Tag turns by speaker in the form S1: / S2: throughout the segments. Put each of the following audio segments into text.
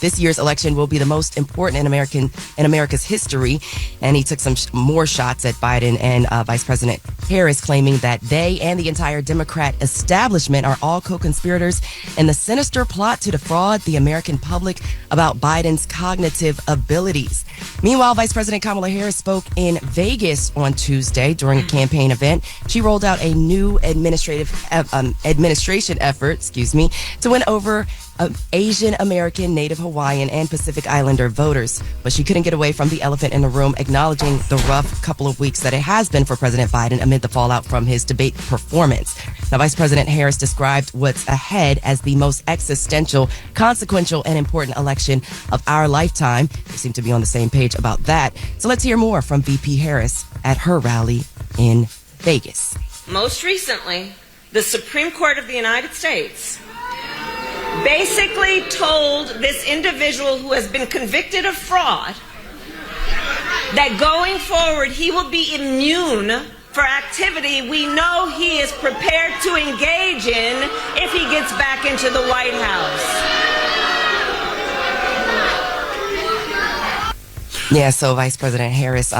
S1: this year's election will be the most important in America's history. And he took some more shots at Biden and Vice President Harris, claiming that they and the entire Democrat establishment are all co-conspirators in the sinister plot to defraud the American public about Biden's cognitive abilities. Meanwhile, Vice President Kamala Harris spoke in Vegas on Tuesday during a campaign event. She rolled out a new administration effort, to win over Asian American, Native Hawaiian, and Pacific Islander voters. But she couldn't get away from the elephant in the room, acknowledging the rough couple of weeks that it has been for President Biden amid the fallout from his debate performance. Now, Vice President Harris described what's ahead as the most existential, consequential, and important election of our lifetime. They seem to be on the same page about that. So let's hear more from VP Harris at her rally in Vegas.
S2: Most recently, the Supreme Court of the United States basically told this individual who has been convicted of fraud that going forward he will be immune for activity we know he is prepared to engage in if he gets back into the White House.
S1: Yeah, so Vice President Harris,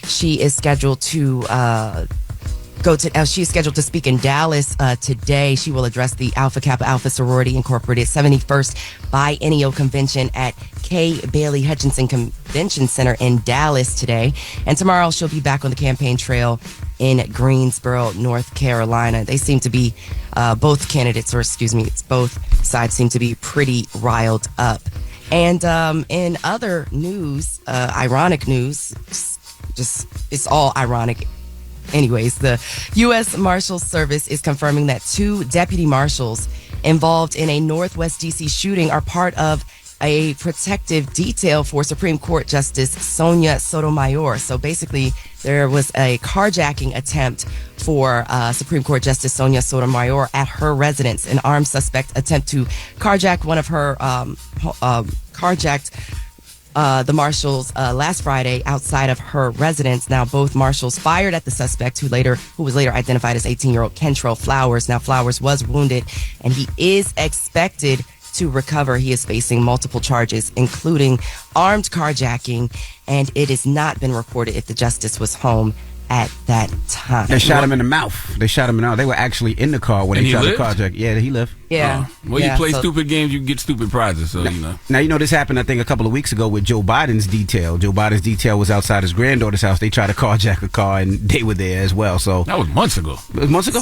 S1: she is scheduled to she's scheduled to speak in Dallas today. She will address the Alpha Kappa Alpha Sorority Incorporated 71st Biennial Convention at K. Bailey Hutchinson Convention Center in Dallas today. And tomorrow she'll be back on the campaign trail in Greensboro, North Carolina. They seem to be, both sides seem to be pretty riled up. And in other news, ironic news, it's all ironic. Anyways, the U.S. Marshals Service is confirming that 2 deputy marshals involved in a Northwest D.C. shooting are part of a protective detail for Supreme Court Justice Sonia Sotomayor. So basically, there was a carjacking attempt for Supreme Court Justice Sonia Sotomayor at her residence. An armed suspect attempt to carjack one of her the marshals last Friday outside of her residence. Now, both marshals fired at the suspect, who was later identified as 18-year-old Kentrell Flowers. Now, Flowers was wounded, and he is expected to recover. He is facing multiple charges, including armed carjacking, and it has not been reported if the justice was home at that time.
S3: They shot him in the mouth. They were actually in the car when they tried to carjack. Yeah, he lived.
S1: Yeah.
S4: You play stupid games, you get stupid prizes. So
S3: Now this happened, I think, a couple of weeks ago with Joe Biden's detail. Joe Biden's detail was outside his granddaughter's house. They tried to carjack a car, and they were there as well. So
S4: that was months ago.
S3: It was months ago.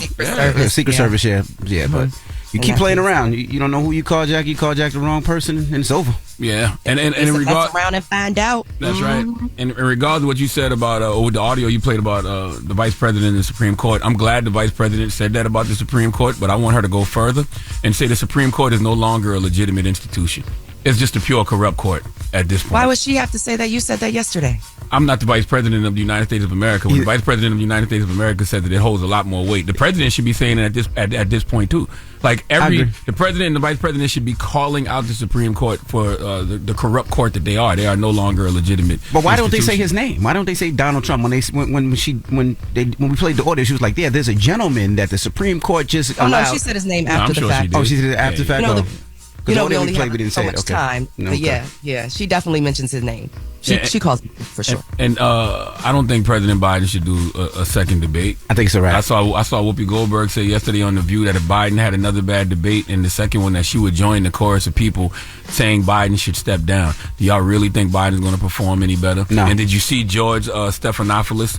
S3: Secret Service. Yeah. But you keep playing around. You don't know who you carjack. You carjack the wrong person, and it's over.
S4: Yeah, and in regard
S1: around and find out.
S4: That's right. And in regards to what you said about the audio you played about the Vice President in the Supreme Court, I'm glad the Vice President said that about the Supreme Court, but I want her to go further and say the Supreme Court is no longer a legitimate institution. It's just a pure corrupt court at this point.
S1: Why would she have to say that? You said that yesterday.
S4: I'm not the Vice President of the United States of America. When the Vice President of the United States of America said that it holds a lot more weight, the President should be saying it at this point too. Like the President and the Vice President should be calling out the Supreme Court for the corrupt court that they are. They are no longer a legitimate.
S3: But why don't they say his name? Why don't they say Donald Trump? When we played the audio, she was like, "Yeah, there's a gentleman that the Supreme Court just allowed."
S1: No, she said his name after the fact.
S3: She did it after the fact.
S1: We only have so much time. But yeah, she definitely mentions his name. She calls him for sure.
S4: And I don't think President Biden should do a second debate.
S3: I think it's all right.
S4: I saw Whoopi Goldberg say yesterday on The View that if Biden had another bad debate in the second one, that she would join the chorus of people saying Biden should step down. Do y'all really think Biden's going to perform any better?
S3: No.
S4: And did you see George Stephanopoulos,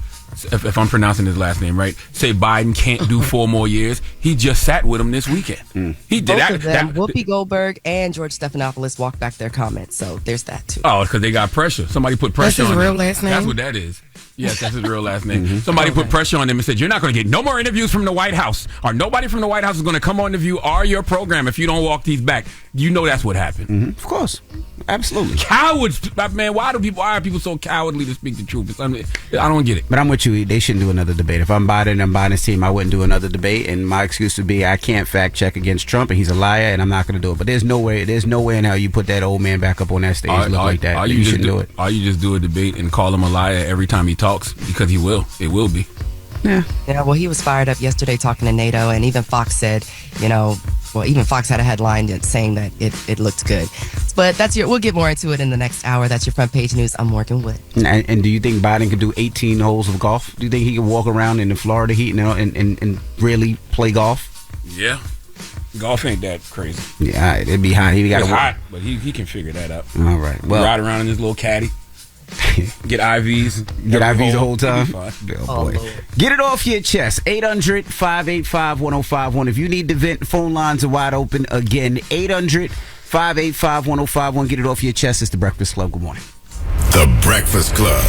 S4: if I'm pronouncing his last name right, say Biden can't do 4 more years? He just sat with him this weekend. He did
S1: both of them, Whoopi Goldberg and George Stephanopoulos, walked back their comments. So there's that too.
S4: Oh, because they got pressure. Somebody put pressure on him.
S5: That's his real last name?
S4: That's what that is. Yes, that's his real last name. Somebody put pressure on him and said, "You're not going to get no more interviews from the White House, or nobody from the White House is going to come on The View or your program if you don't walk these back." You know that's what happened.
S3: Of course. Absolutely.
S4: Cowards, man. Why are people so cowardly to speak the truth? I don't get it.
S3: But I'm with you. They shouldn't do another debate. If I'm Biden and I'm Biden's team, I wouldn't do another debate. And my excuse would be I can't fact check against Trump and he's a liar and I'm not going to do it. But there's no way in hell you put that old man back up on that stage like that. You shouldn't do it.
S4: Or you just do a debate and call him a liar every time he talks, because he will. It will be.
S1: Yeah, well, he was fired up yesterday talking to NATO, and even Fox said, well, even Fox had a headline saying that it looked good. But we'll get more into it in the next hour. That's your front page news. I'm Morgan Wood.
S3: And do you think Biden can do 18 holes of golf? Do you think he can walk around in the Florida heat and really play golf?
S4: Yeah. Golf ain't that crazy.
S3: Yeah, it'd be hot.
S4: It's hot, but he can figure that out.
S3: All right. Well,
S4: ride around in his little caddy. Get IVs.
S3: Get IVs the whole time.
S4: Oh,
S3: boy. Get it off your chest. 800-585-1051. If you need to vent, phone lines are wide open. Again, 800-585-1051. Get it off your chest. It's The Breakfast Club. Good morning.
S6: The Breakfast Club.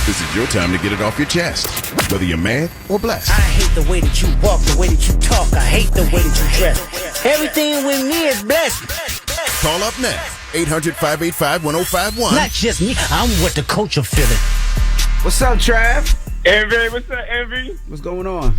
S6: This is your time to get it off your chest, whether you're mad or blessed.
S7: I hate the way that you walk, the way that you talk. I hate the way that you dress. Everything with me is blessed.
S6: Call up now. 800-585-1051.
S7: Not just me. I'm what the culture feeling.
S3: What's up, Trav?
S8: Envy, what's up, Envy?
S3: What's going on?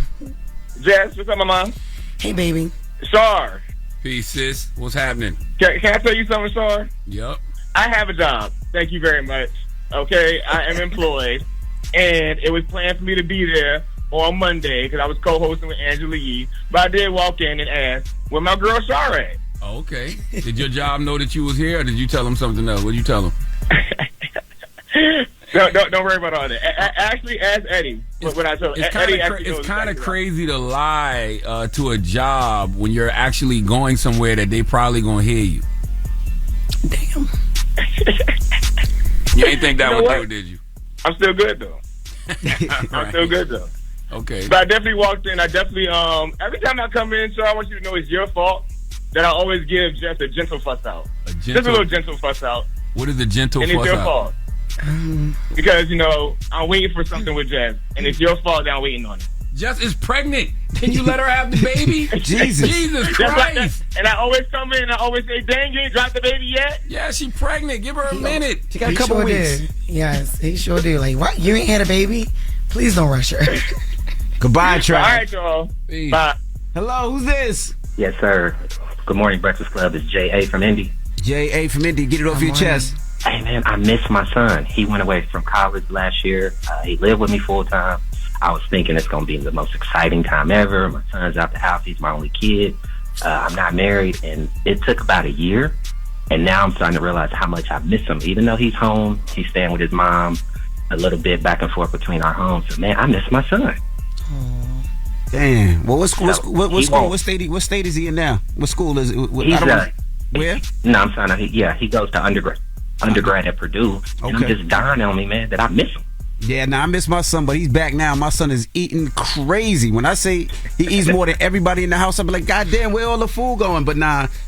S8: Jess, what's up, my mom?
S5: Hey, baby.
S8: Sar.
S4: Peace, sis. What's happening?
S8: Can I tell you something, Sar?
S4: Yup.
S8: I have a job. Thank you very much. Okay, I am employed, and it was planned for me to be there on Monday because I was co-hosting with Angela Yee. But I did walk in and ask, where my girl Sar at?
S4: Oh, okay. Did your job know that you was here, or did you tell them something else? What did you tell them?
S8: Don't worry about all that. Actually, ask Eddie what I told.
S4: It's kind of crazy to lie to a job when you're actually going somewhere that they probably gonna hear you.
S5: Damn.
S4: You ain't think that would do, did you?
S8: I'm still good though. I'm still good though.
S4: Okay.
S8: But I definitely walked in. I definitely every time I come in, so I want you to know it's your fault that I always give Jess a gentle fuss out. Just a little gentle fuss out.
S4: What is a gentle fuss out?
S8: And it's your fault. Because, I'm waiting for something with Jess, and it's your fault that I'm waiting on it.
S4: Jess is pregnant. Can you let her have the baby? Jesus Christ.
S8: And I always come in and I always say, dang, you ain't dropped the baby yet?
S4: Yeah, she pregnant. Give her a minute.
S3: She got a couple weeks.
S5: Did. Yes, he sure did. Like, what? You ain't had a baby? Please don't rush her.
S3: Goodbye, Trav.
S8: All right, y'all.
S4: Peace.
S8: Bye.
S3: Hello, who's this?
S9: Yes, sir. Good morning, Breakfast Club. It's J.A. from Indy.
S3: J.A. from Indy. Get it off your chest.
S9: Hey, man, I miss my son. He went away from college last year. He lived with me full time. I was thinking it's going to be the most exciting time ever. My son's out the house. He's my only kid. I'm not married. And it took about a year. And now I'm starting to realize how much I miss him. Even though he's home, he's staying with his mom a little bit back and forth between our homes. So, man, I miss my son.
S3: Damn. Well, what state is he in now? What school is it? Where?
S9: No, I'm sorry. He goes to undergrad at Purdue. And I'm just dying on me, man, that I miss him.
S3: Yeah, I miss my son, but he's back now. My son is eating crazy. When I say he eats more than everybody in the house, I'm like, God damn, where all the food going? But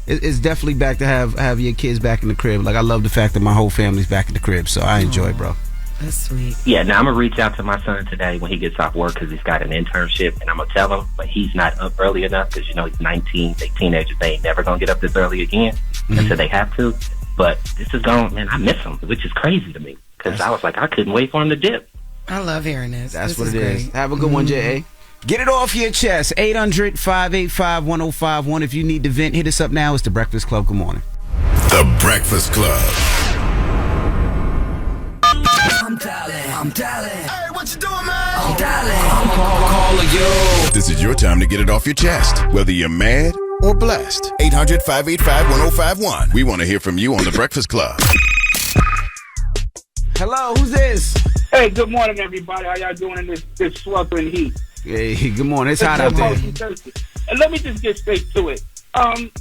S3: it's definitely back to have your kids back in the crib. Like, I love the fact that my whole family's back in the crib, so I enjoy it, bro.
S5: That's sweet.
S9: Yeah, now I'm going to reach out to my son today when he gets off work because he's got an internship, and I'm going to tell him, but he's not up early enough because, he's 19, they teenagers, they ain't never going to get up this early again until they have to. But this is going, man, I miss him, which is crazy to me because I was like, I couldn't wait for him to dip.
S5: I love hearing this.
S3: That's what it is. Have a good one, J.A. Get it off your chest. 800-585-1051. If you need to vent, hit us up now. It's The Breakfast Club. Good morning.
S6: The Breakfast Club.
S7: I'm dialing.
S6: Hey, what you doing, man?
S7: I'm dialing. I'm calling you.
S6: This is your time to get it off your chest, whether you're mad or blessed. 800-585-1051. We want to hear from you on The Breakfast Club.
S3: Hello, who's this?
S10: Hey, good morning, everybody. How y'all doing in this sweltering heat?
S3: Hey, good morning. It's hot out there.
S10: And let me just get straight to it.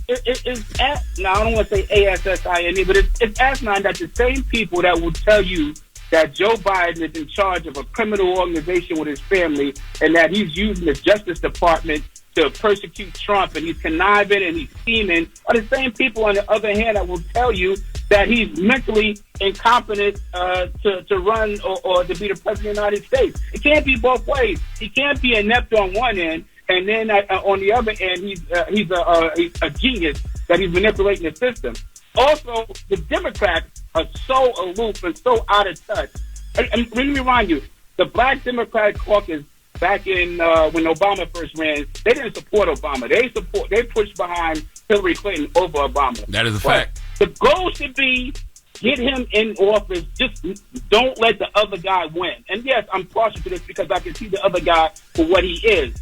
S10: It's now I don't want to say ASSINE, but it's asinine that the same people that will tell you that Joe Biden is in charge of a criminal organization with his family and that he's using the Justice Department to persecute Trump and he's conniving and he's scheming are the same people on the other hand that will tell you that he's mentally incompetent to run or to be the president of the United States. It can't be both ways. He can't be inept on one end and then on the other end he's a genius that he's manipulating the system. Also, the Democrats are so aloof and so out of touch. And let me remind you, the Black Democratic Caucus back in when Obama first ran, they didn't support Obama. They pushed behind Hillary Clinton over Obama.
S4: That is a fact.
S10: The goal should be get him in office. Just don't let the other guy win. And yes, I'm partial to this because I can see the other guy for what he is.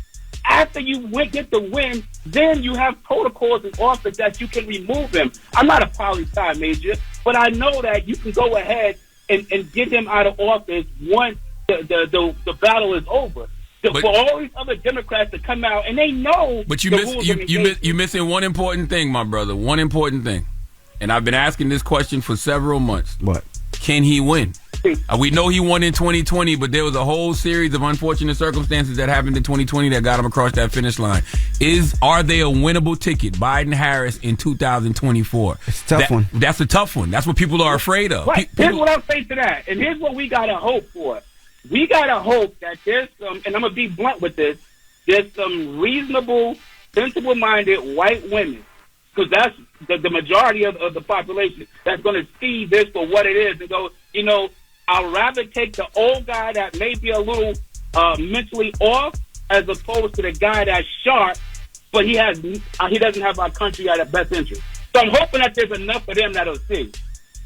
S10: after you get the win, then you have protocols in office that you can remove him. I'm not a poli-sci major, but I know that you can go ahead and get him out of office once the battle is over. For all these other Democrats to come out and they know.
S4: But you're missing one important thing, my brother. One important thing, and I've been asking this question for several months.
S3: What?
S4: Can he win? We know he won in 2020, but there was a whole series of unfortunate circumstances that happened in 2020 that got him across that finish line. Are they a winnable ticket, Biden-Harris, in 2024?
S3: It's a tough one.
S4: That's a tough one. That's what people are afraid of.
S10: Right. Here's what I'll say to that, and here's what we got to hope for. We got to hope that there's some, and I'm going to be blunt with this, there's some reasonable, sensible-minded white women, because that's the majority of the population that's going to see this for what it is and go, I'd rather take the old guy that may be a little mentally off as opposed to the guy that's sharp, but he doesn't have our country at our best interest. So I'm hoping that there's enough of them that'll see.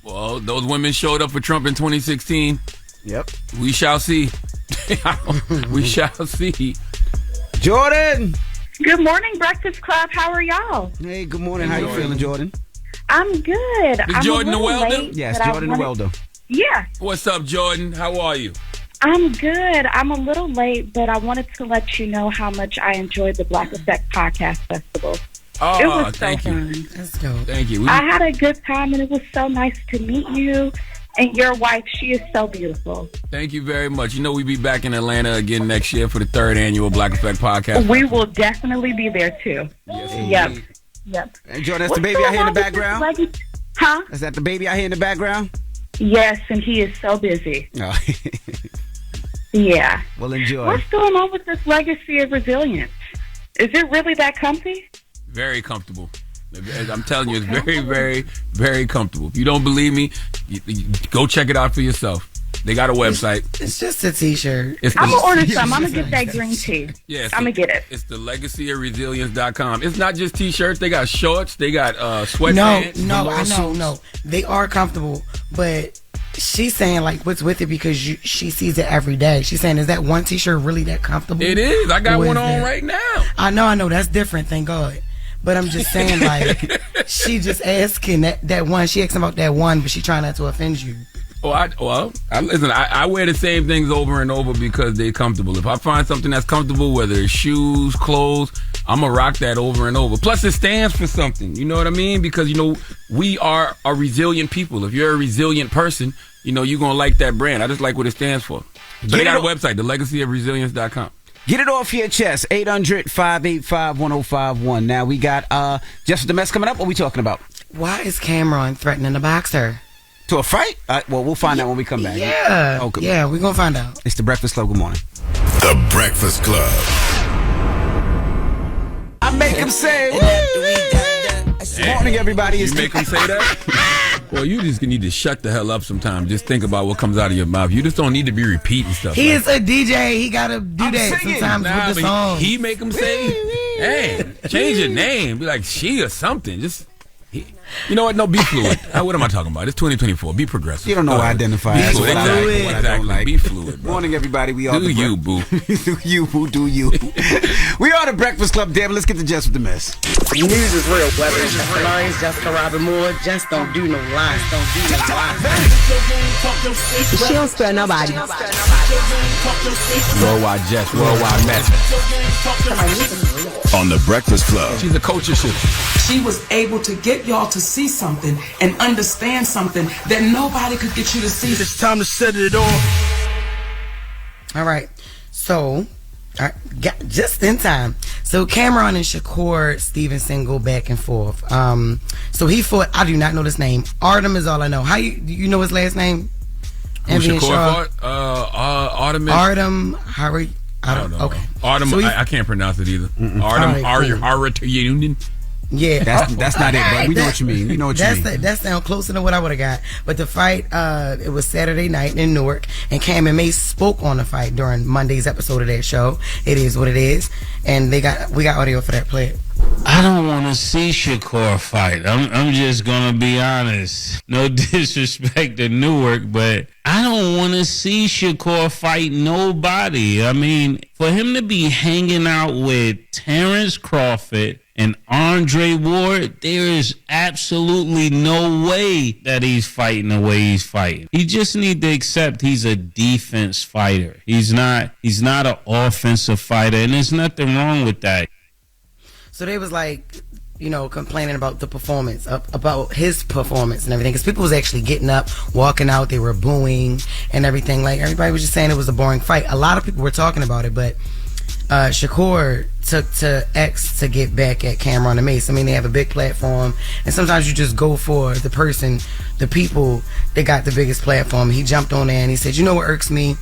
S4: Well, those women showed up for Trump in 2016.
S3: Yep.
S4: We shall see. We shall see.
S3: Jordan.
S11: Good morning, Breakfast Club. How are y'all?
S3: Hey, good morning. How you feeling, Jordan?
S11: I'm good.
S4: Is Jordan the welder?
S3: Yes, Jordan the welder.
S11: Yeah.
S4: What's up, Jordan? How are you?
S11: I'm good. I'm a little late, but I wanted to let you know how much I enjoyed the Black Effect Podcast Festival.
S4: Oh,
S11: it was so
S4: thank
S11: fun.
S4: you.
S5: Let's go.
S4: Thank you.
S11: I had a good time, and it was so nice to meet you. And your wife, she is so beautiful.
S4: Thank you very much. We'll be back in Atlanta again next year for the 3rd annual Black Effect Podcast.
S11: We will definitely be there, too.
S4: Yes,
S11: Yep.
S3: And Jordan, that's the baby I hear in the background?
S11: Huh?
S3: Is that the baby I hear in the background?
S11: Yes, and he is so busy.
S3: Oh.
S11: Yeah.
S3: Well, enjoy.
S11: What's going on with this legacy of resilience? Is it really that comfy?
S4: Very comfortable. I'm telling you, it's very, very, very comfortable. If you don't believe me, you go check it out for yourself. They got a website.
S5: It's just a T-shirt.
S11: I'm going to order some. I'm going to get that green tea.
S4: Yes,
S11: I'm going to get it.
S4: It's the legacyofresilience.com. It's not just T-shirts. They got shorts. They got sweatpants.
S5: No. They are comfortable, but she's saying, like, what's with it because she sees it every day. She's saying, is that one T-shirt really that comfortable?
S4: It is. I got one on right now.
S5: I know. That's different, thank God. But I'm just saying, like, she just asking that one. She asking about that one, but she trying not to offend you.
S4: Listen, I wear the same things over and over because they're comfortable. If I find something that's comfortable, whether it's shoes, clothes, I'm going to rock that over and over. Plus, it stands for something. You know what I mean? Because, we are a resilient people. If you're a resilient person, you're going to like that brand. I just like what it stands for. So they got a website, thelegacyofresilience.com.
S3: Get it off your chest. 800-585-1051. Now we got Jess With The Mess coming up. What are we talking about?
S5: Why is Cameron threatening a boxer?
S3: To a fight? Well, we'll find out when we come back.
S5: Yeah.
S3: Okay.
S5: Yeah, we're going to find out.
S3: It's The Breakfast Club. Good morning.
S6: The Breakfast Club.
S3: I make him say, morning, everybody.
S4: You make him say that? Well, you just need to shut the hell up sometimes. Just think about what comes out of your mouth. You just don't need to be repeating stuff.
S5: He is a DJ. He got to do that sometimes with the song.
S4: He make him say, hey, change your name. Be like she or something. You know what? No, be fluid. What am I talking about? It's 2024. Be progressive.
S3: You don't know what identify as.
S4: Exactly. Be fluid. Bro.
S3: Morning, everybody. We are
S4: do you, boo.
S3: Do you, boo. Do you. We are the Breakfast Club. Damn, let's get to Jess With The Mess.
S7: News is real. Whether it's Jess Hilarious, Jessica Robin Moore, just don't do no lies.
S1: She don't spare nobody.
S4: Worldwide Jess. Worldwide Mess.
S6: On the Breakfast Club.
S4: She's a culture shifter.
S12: She was able to get y'all to see something and understand something that nobody could get you to see.
S13: It's time to set it off.
S5: All right. So, just in time. So, Cameron and Shakur Stevenson go back and forth. So, he fought, I do not know this name. Artem is all I know. Do you know his last name?
S4: Shakur fought?
S5: Artem, Harry.
S4: I don't know.
S5: Okay.
S4: Artem, so I can't pronounce it either. Artem, Artem.
S5: Yeah,
S3: that's not it, but we know what you mean. You mean.
S5: That sounds closer than what I would have got. But the fight, it was Saturday night in Newark, and Cam and May spoke on the fight during Monday's episode of that show. It is what it is, and we got audio for that. Play it.
S14: I don't want to see Shakur fight. I'm just going to be honest. No disrespect to Newark, but I don't want to see Shakur fight nobody. I mean, for him to be hanging out with Terrence Crawford and Andre Ward, there is absolutely no way that he's fighting the way he's fighting. He just need to accept he's a defense fighter. He's not an offensive fighter, and there's nothing wrong with that.
S5: So they was like, you know, complaining about the performance, about his performance and everything. Because people was actually getting up, walking out. They were booing and everything. Like, everybody was just saying it was a boring fight. A lot of people were talking about it, but Shakur took to X to get back at Cameron and Mace. I mean, they have a big platform, and sometimes you just go for the person, the people that got the biggest platform. He jumped on there and he said, you know what irks me?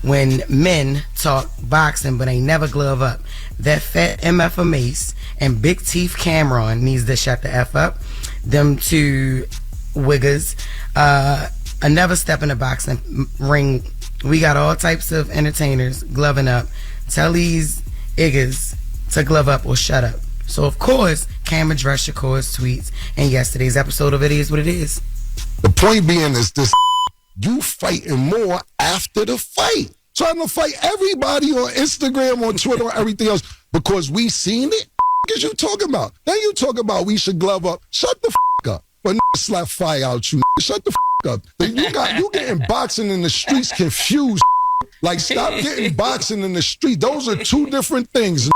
S5: When men talk boxing but ain't never glove up. That fat MF of Mace and big teeth Cameron needs to shut the F up. Them two wiggers never step in the boxing ring. We got all types of entertainers gloving up. Tell these iggers to glove up or shut up. So of course Cam addressed Shakur's tweets in yesterday's episode of It Is What It Is.
S15: The point being is this: you fighting more after the fight. Trying to fight everybody on Instagram, on Twitter, or everything else because we seen it. What is you talking about? Then you talk about we should glove up. Shut the up. But slap fire out you. Shut the up. Then you getting boxing in the streets confused. Like, stop getting boxing in the street. Those are two different things.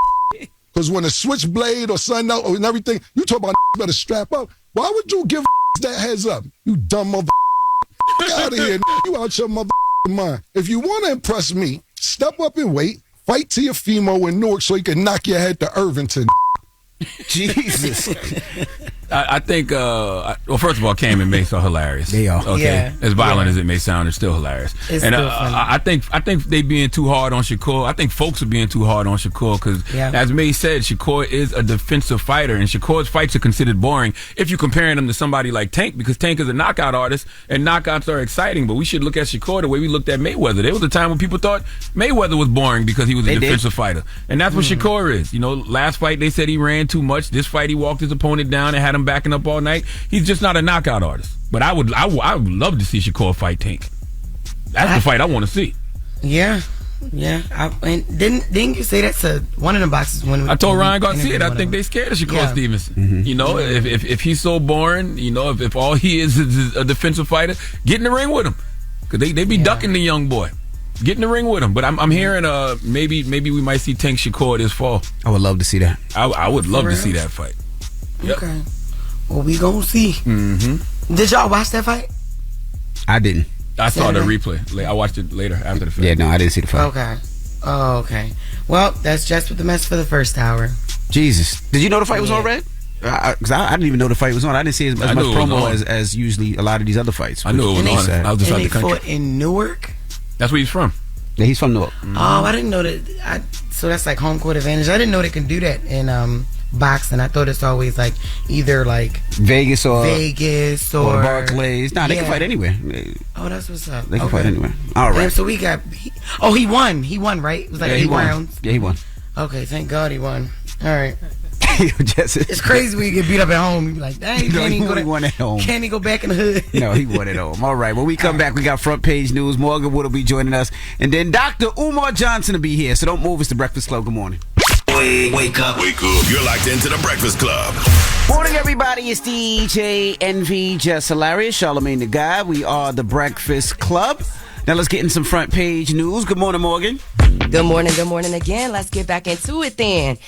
S15: Because when a switchblade or something out and everything, you talk about better strap up. Why would you give that heads up? You dumb mother. Get out of here. You out your mother mind. If you want to impress me, step up and wait. Fight to your Fimo in Newark so you can knock your head to Irvington.
S3: Jesus.
S4: I think, well, first of all, Cam and Mace are hilarious.
S3: They are.
S4: Okay.
S5: Yeah.
S4: As violent as it may sound, it's still hilarious.
S5: It's
S4: and
S5: still funny.
S4: I think they being too hard on Shakur. I think folks are being too hard on Shakur because, as Mace said, Shakur is a defensive fighter, and Shakur's fights are considered boring if you're comparing him to somebody like Tank, because Tank is a knockout artist, and knockouts are exciting. But we should look at Shakur the way we looked at Mayweather. There was a time when people thought Mayweather was boring because he was a defensive fighter, and that's what Shakur is. You know, last fight they said he ran too much. This fight he walked his opponent down and had him backing up all night. He's just not a knockout artist. But I would love to see Shakur fight Tank. That's the fight I want to see.
S5: Yeah. And didn't you say that to one of the boxes when
S4: I told Ryan Garcia I think they scared of Shakur Stevenson.
S3: Mm-hmm.
S4: You know, if he's so boring, you know, if all he is a defensive fighter, get in the ring with him. Because they be ducking the young boy. Get in the ring with him. But I'm hearing maybe we might see Tank Shakur this fall.
S3: I would love to see that.
S4: I would love to see that fight. Yep.
S5: Okay. Well, we gonna see.
S4: Mm-hmm.
S5: Did y'all watch that fight?
S3: I didn't.
S4: I saw the replay. I watched it later after the fight.
S3: Yeah, no, I didn't see the fight.
S5: Okay. Oh, okay. Well, that's Jess With The Mess for the first hour.
S3: Jesus. Did you know the fight was on Red? Because I didn't even know the fight was on. I didn't see as much promo as usually a lot of these other fights.
S4: I knew it was on. I was just out the country.
S5: Fought in Newark?
S4: That's where he's from.
S3: Yeah, he's from Newark.
S5: Oh, I didn't know that. So that's like home court advantage. I didn't know they can do that in boxing. I thought it's always like either like
S3: Vegas or
S5: Barclays.
S3: Nah, they can fight anywhere.
S5: Oh, that's what's up.
S3: They can fight anywhere. All right.
S5: Damn, so we got. He won. He won, right? It was like 8 rounds.
S3: Yeah, he won.
S5: Okay, thank God he won. All right.
S3: Jesse.
S5: It's crazy when you get beat up at home. You be like, dang,
S3: he won at home.
S5: Can't he go back in the hood?
S3: No, he won at home. All right. When we come back, we got front page news. Morgan Wood will be joining us, and then Dr. Umar Johnson will be here. So don't move. It's the Breakfast Club. Good morning.
S6: Wake up. You're locked into the Breakfast Club.
S3: Morning, everybody. It's DJ NV, Jess Hilarious, Charlamagne the Guy. We are the Breakfast Club. Now let's get in some front page news. Good morning, Morgan.
S1: Good morning again. Let's get back into it then.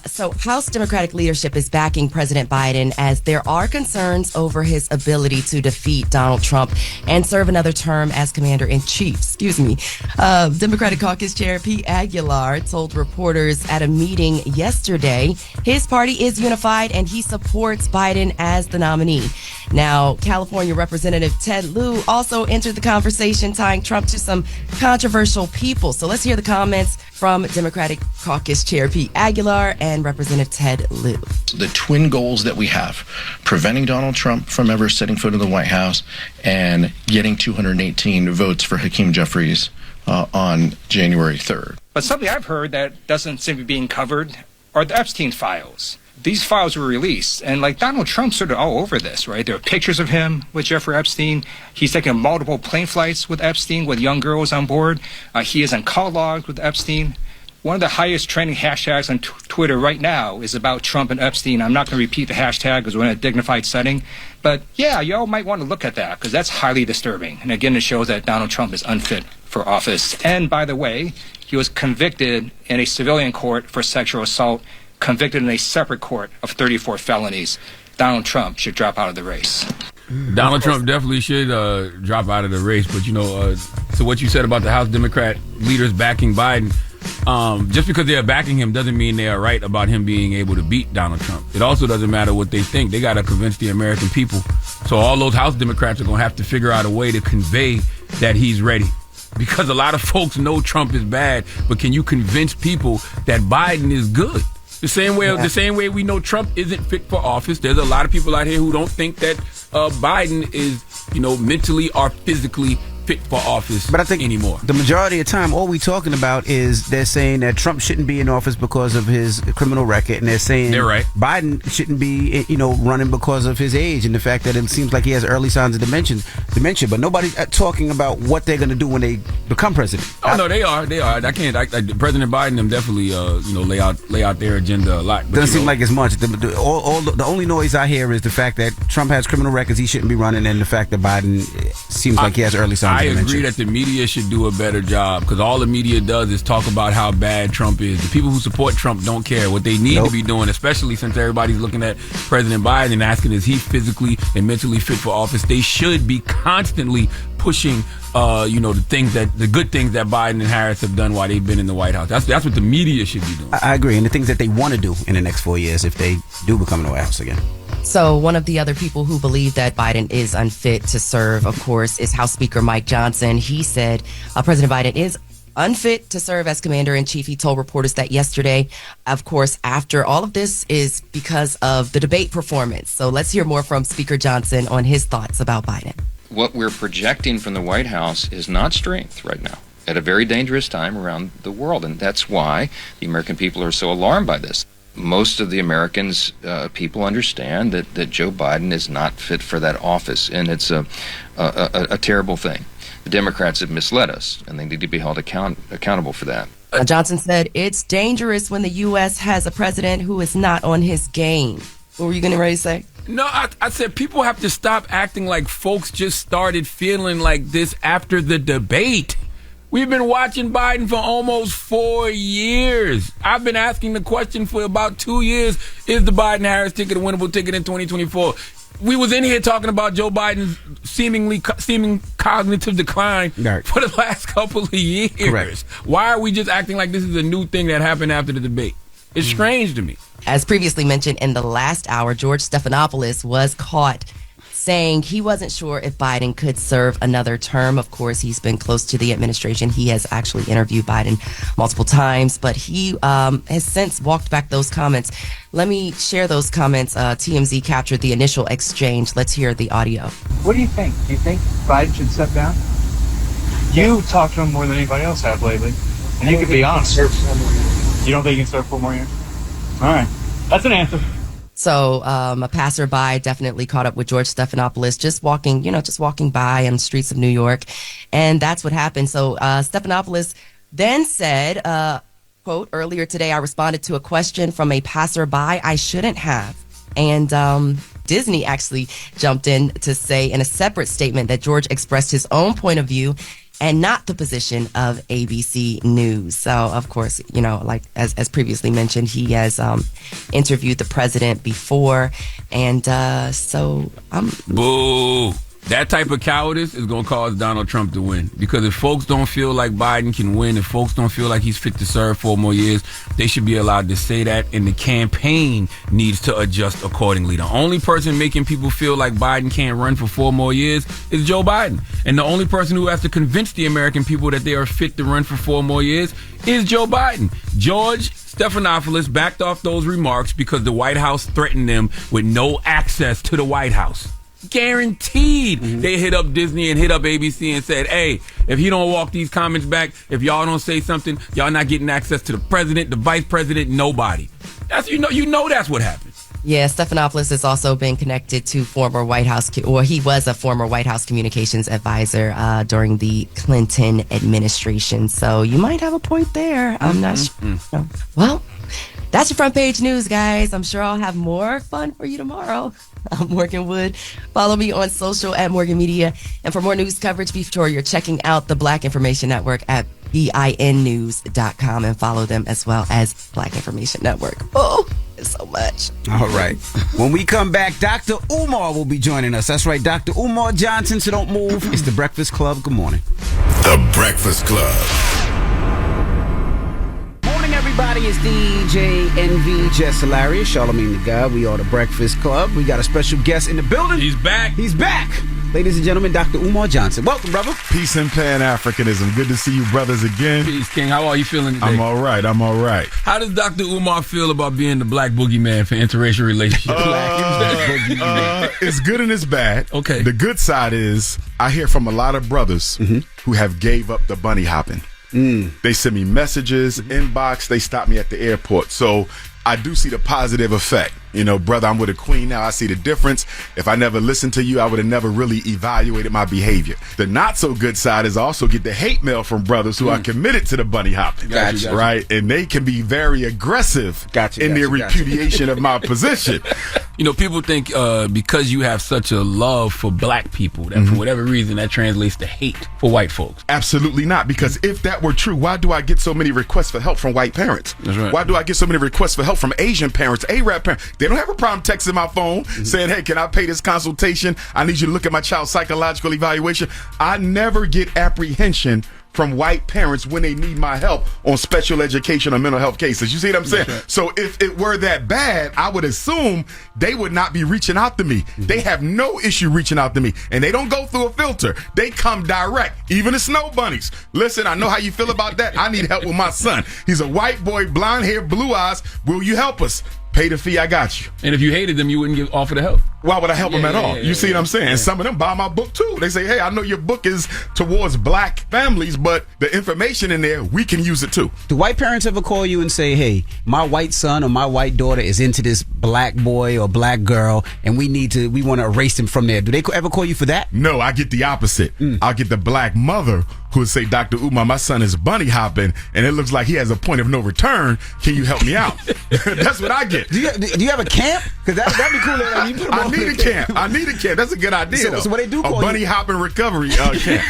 S1: So House Democratic leadership is backing President Biden as there are concerns over his ability to defeat Donald Trump and serve another term as commander-in-chief. Excuse me. Democratic Caucus Chair Pete Aguilar told reporters at a meeting yesterday his party is unified and he supports Biden as the nominee. Now, California Representative Ted Lieu also entered the conversation, tying Trump to some controversial people. So let's hear the comments from Democratic Caucus Chair Pete Aguilar and Representative Ted Lieu.
S16: The twin goals that we have, preventing Donald Trump from ever setting foot in the White House and getting 218 votes for Hakeem Jeffries on January 3rd.
S17: But something I've heard that doesn't seem to be being covered are the Epstein files. these files were released, and like Donald Trump's sort of all over this, right? There are pictures of him with Jeffrey Epstein. He's taken multiple plane flights with Epstein, with young girls on board. He is on call logs with Epstein. One of the highest trending hashtags on Twitter right now is about Trump and Epstein. I'm not going to repeat the hashtag because we're in a dignified setting. But yeah, y'all might want to look at that because that's highly disturbing. And again, it shows that Donald Trump is unfit for office. And by the way, he was convicted in a civilian court for sexual assault, convicted in a separate court of 34 felonies. Donald Trump should drop out of the race.
S4: Donald Trump definitely should drop out of the race. But, so what you said about the House Democrat leaders backing Biden, just because they're backing him doesn't mean they are right about him being able to beat Donald Trump. It also doesn't matter what they think. They got to convince the American people. So all those House Democrats are going to have to figure out a way to convey that he's ready. Because a lot of folks know Trump is bad, but can you convince people that Biden is good? The same way we know Trump isn't fit for office. There's a lot of people out here who don't think that Biden is, mentally or physically fit for office
S3: but I think
S4: anymore.
S3: The majority of the time, all we're talking about is they're saying that Trump shouldn't be in office because of his criminal record, and they're saying
S4: they're right.
S3: Biden shouldn't be, running because of his age and the fact that it seems like he has early signs of dementia. But nobody's talking about what they're going to do when they become president.
S4: Oh no, they are. President Biden them definitely, lay out their agenda a lot. But,
S3: doesn't seem like as much. The only noise I hear is the fact that Trump has criminal records, he shouldn't be running, and the fact that Biden seems like he has early signs.
S4: I agree that the media should do a better job because all the media does is talk about how bad Trump is. The people who support Trump don't care. What they need to be doing, especially since everybody's looking at President Biden and asking is he physically and mentally fit for office, they should be constantly pushing the good things that Biden and Harris have done while they've been in the White House. That's what the media should be doing.
S3: I agree, and the things that they want to do in the next 4 years if they do become in the White House again.
S1: So one of the other people who believe that Biden is unfit to serve, of course, is House Speaker Mike Johnson. He said President Biden is unfit to serve as commander-in-chief. He told reporters that yesterday. Of course, after all of this is because of the debate performance. So let's hear more from Speaker Johnson on his thoughts about Biden.
S18: What we're projecting from the White House is not strength right now, at a very dangerous time around the world. And that's why the American people are so alarmed by this. Most of the Americans, people understand that Joe Biden is not fit for that office, and it's a terrible thing. The Democrats have misled us, and they need to be held accountable for that.
S1: Johnson said it's dangerous when the U.S. has a president who is not on his game. What were you going to say?
S4: No, I said people have to stop acting like folks just started feeling like this after the debate. We've been watching Biden for almost 4 years. I've been asking the question for about 2 years, is the Biden-Harris ticket a winnable ticket in 2024? We was in here talking about Joe Biden's seeming cognitive decline for the last couple of years.
S3: Correct.
S4: Why are we just acting like this is a new thing that happened after the debate? It's strange to me.
S1: As previously mentioned in the last hour, George Stephanopoulos was caught saying he wasn't sure if Biden could serve another term. Of course, he's been close to the administration. He has actually interviewed Biden multiple times, but he has since walked back those comments. Let me share those comments. TMZ captured the initial exchange. Let's hear the audio.
S19: What do you think? Do you think Biden should step down? You talked to him more than anybody else have lately, and you could be honest. You don't think he can serve 4 more years? All right. That's an answer.
S1: So a passerby definitely caught up with George Stephanopoulos just walking by on the streets of New York. And that's what happened. So Stephanopoulos then said, quote, earlier today, I responded to a question from a passerby I shouldn't have. And Disney actually jumped in to say in a separate statement that George expressed his own point of view and not the position of ABC News. So, of course, like as previously mentioned, he has interviewed the president before. And
S4: Boo! That type of cowardice is going to cause Donald Trump to win. Because if folks don't feel like Biden can win, if folks don't feel like he's fit to serve 4 more years, they should be allowed to say that, and the campaign needs to adjust accordingly. The only person making people feel like Biden can't run for 4 more years is Joe Biden. And the only person who has to convince the American people that they are fit to run for 4 more years is Joe Biden. George Stephanopoulos backed off those remarks because the White House threatened them with no access to the White House. Guaranteed. They hit up Disney and hit up ABC and said, hey, if he don't walk these comments back, if y'all don't say something, y'all not getting access to the president, the vice president, nobody. That's you know that's what happened.
S1: Yeah, Stephanopoulos has also been connected to former White House, or he was a former White House communications advisor during the Clinton administration. So you might have a point there. I'm not sure. No. Well, that's your front page news, guys. I'm sure I'll have more fun for you tomorrow. I'm Morgan Wood. Follow me on social at Morgan Media. And for more news coverage, be sure you're checking out the Black Information Network at BINnews.com and follow them as well as Black Information Network. Oh, it's so much.
S3: All right. When we come back, Dr. Umar will be joining us. That's right, Dr. Umar Johnson, so don't move. It's The Breakfast Club. Good morning.
S6: The Breakfast Club.
S3: Morning, everybody. It's DJ NV, Jess Hilarious, Charlamagne the God. We are The Breakfast Club. We got a special guest in the building.
S4: He's back.
S3: He's back. Ladies and gentlemen, Dr. Umar Johnson. Welcome, brother.
S20: Peace and Pan-Africanism. Good to see you brothers again.
S4: Peace, King. How are you feeling today?
S20: I'm all right.
S4: How does Dr. Umar feel about being the black boogeyman for interracial relationships?
S20: It's good and it's bad.
S4: Okay.
S20: The good side is I hear from a lot of brothers who have gave up the bunny hopping. They send me messages, inbox. They stop me at the airport. So I do see the positive effect. You know, brother, I'm with a queen now. I see the difference. If I never listened to you, I would have never really evaluated my behavior. The not so good side is I also get the hate mail from brothers who are committed to the bunny hopping.
S3: Gotcha.
S20: Right? And they can be very aggressive in their repudiation of my position.
S4: You know, people think because you have such a love for black people that for whatever reason that translates to hate for white folks.
S20: Absolutely not. Because if that were true, why do I get so many requests for help from white parents?
S4: That's right.
S20: Why do I get so many requests for help from Asian parents, Arab parents? They don't have a problem texting my phone saying, hey, can I pay this consultation? I need you to look at my child's psychological evaluation. I never get apprehension from white parents when they need my help on special education or mental health cases. You see what I'm saying? Right. So if it were that bad, I would assume they would not be reaching out to me. They have no issue reaching out to me. And they don't go through a filter. They come direct. Even the snow bunnies. Listen, I know how you feel about that. I need help with my son. He's a white boy, blonde hair, blue eyes. Will you help us? Pay the fee, I got you.
S4: And if you hated them, you wouldn't offer the help.
S20: Why would I help them at all? You see what I'm saying? And some of them buy my book too. They say, hey, I know your book is towards black families, but the information in there, we can use it too.
S3: Do white parents ever call you and say, hey, my white son or my white daughter is into this black boy or black girl and we want to erase him from there? Do they ever call you for that?
S20: No, I get the opposite. I'll get the black mother who would say, Dr. Umar, my son is bunny hopping and it looks like he has a point of no return. Can you help me out? That's what I get.
S3: Do you have a camp? Because that'd be cool. You put
S20: I need a camp. That's a good idea, though.
S3: So what they do call
S20: bunny hopping recovery camp.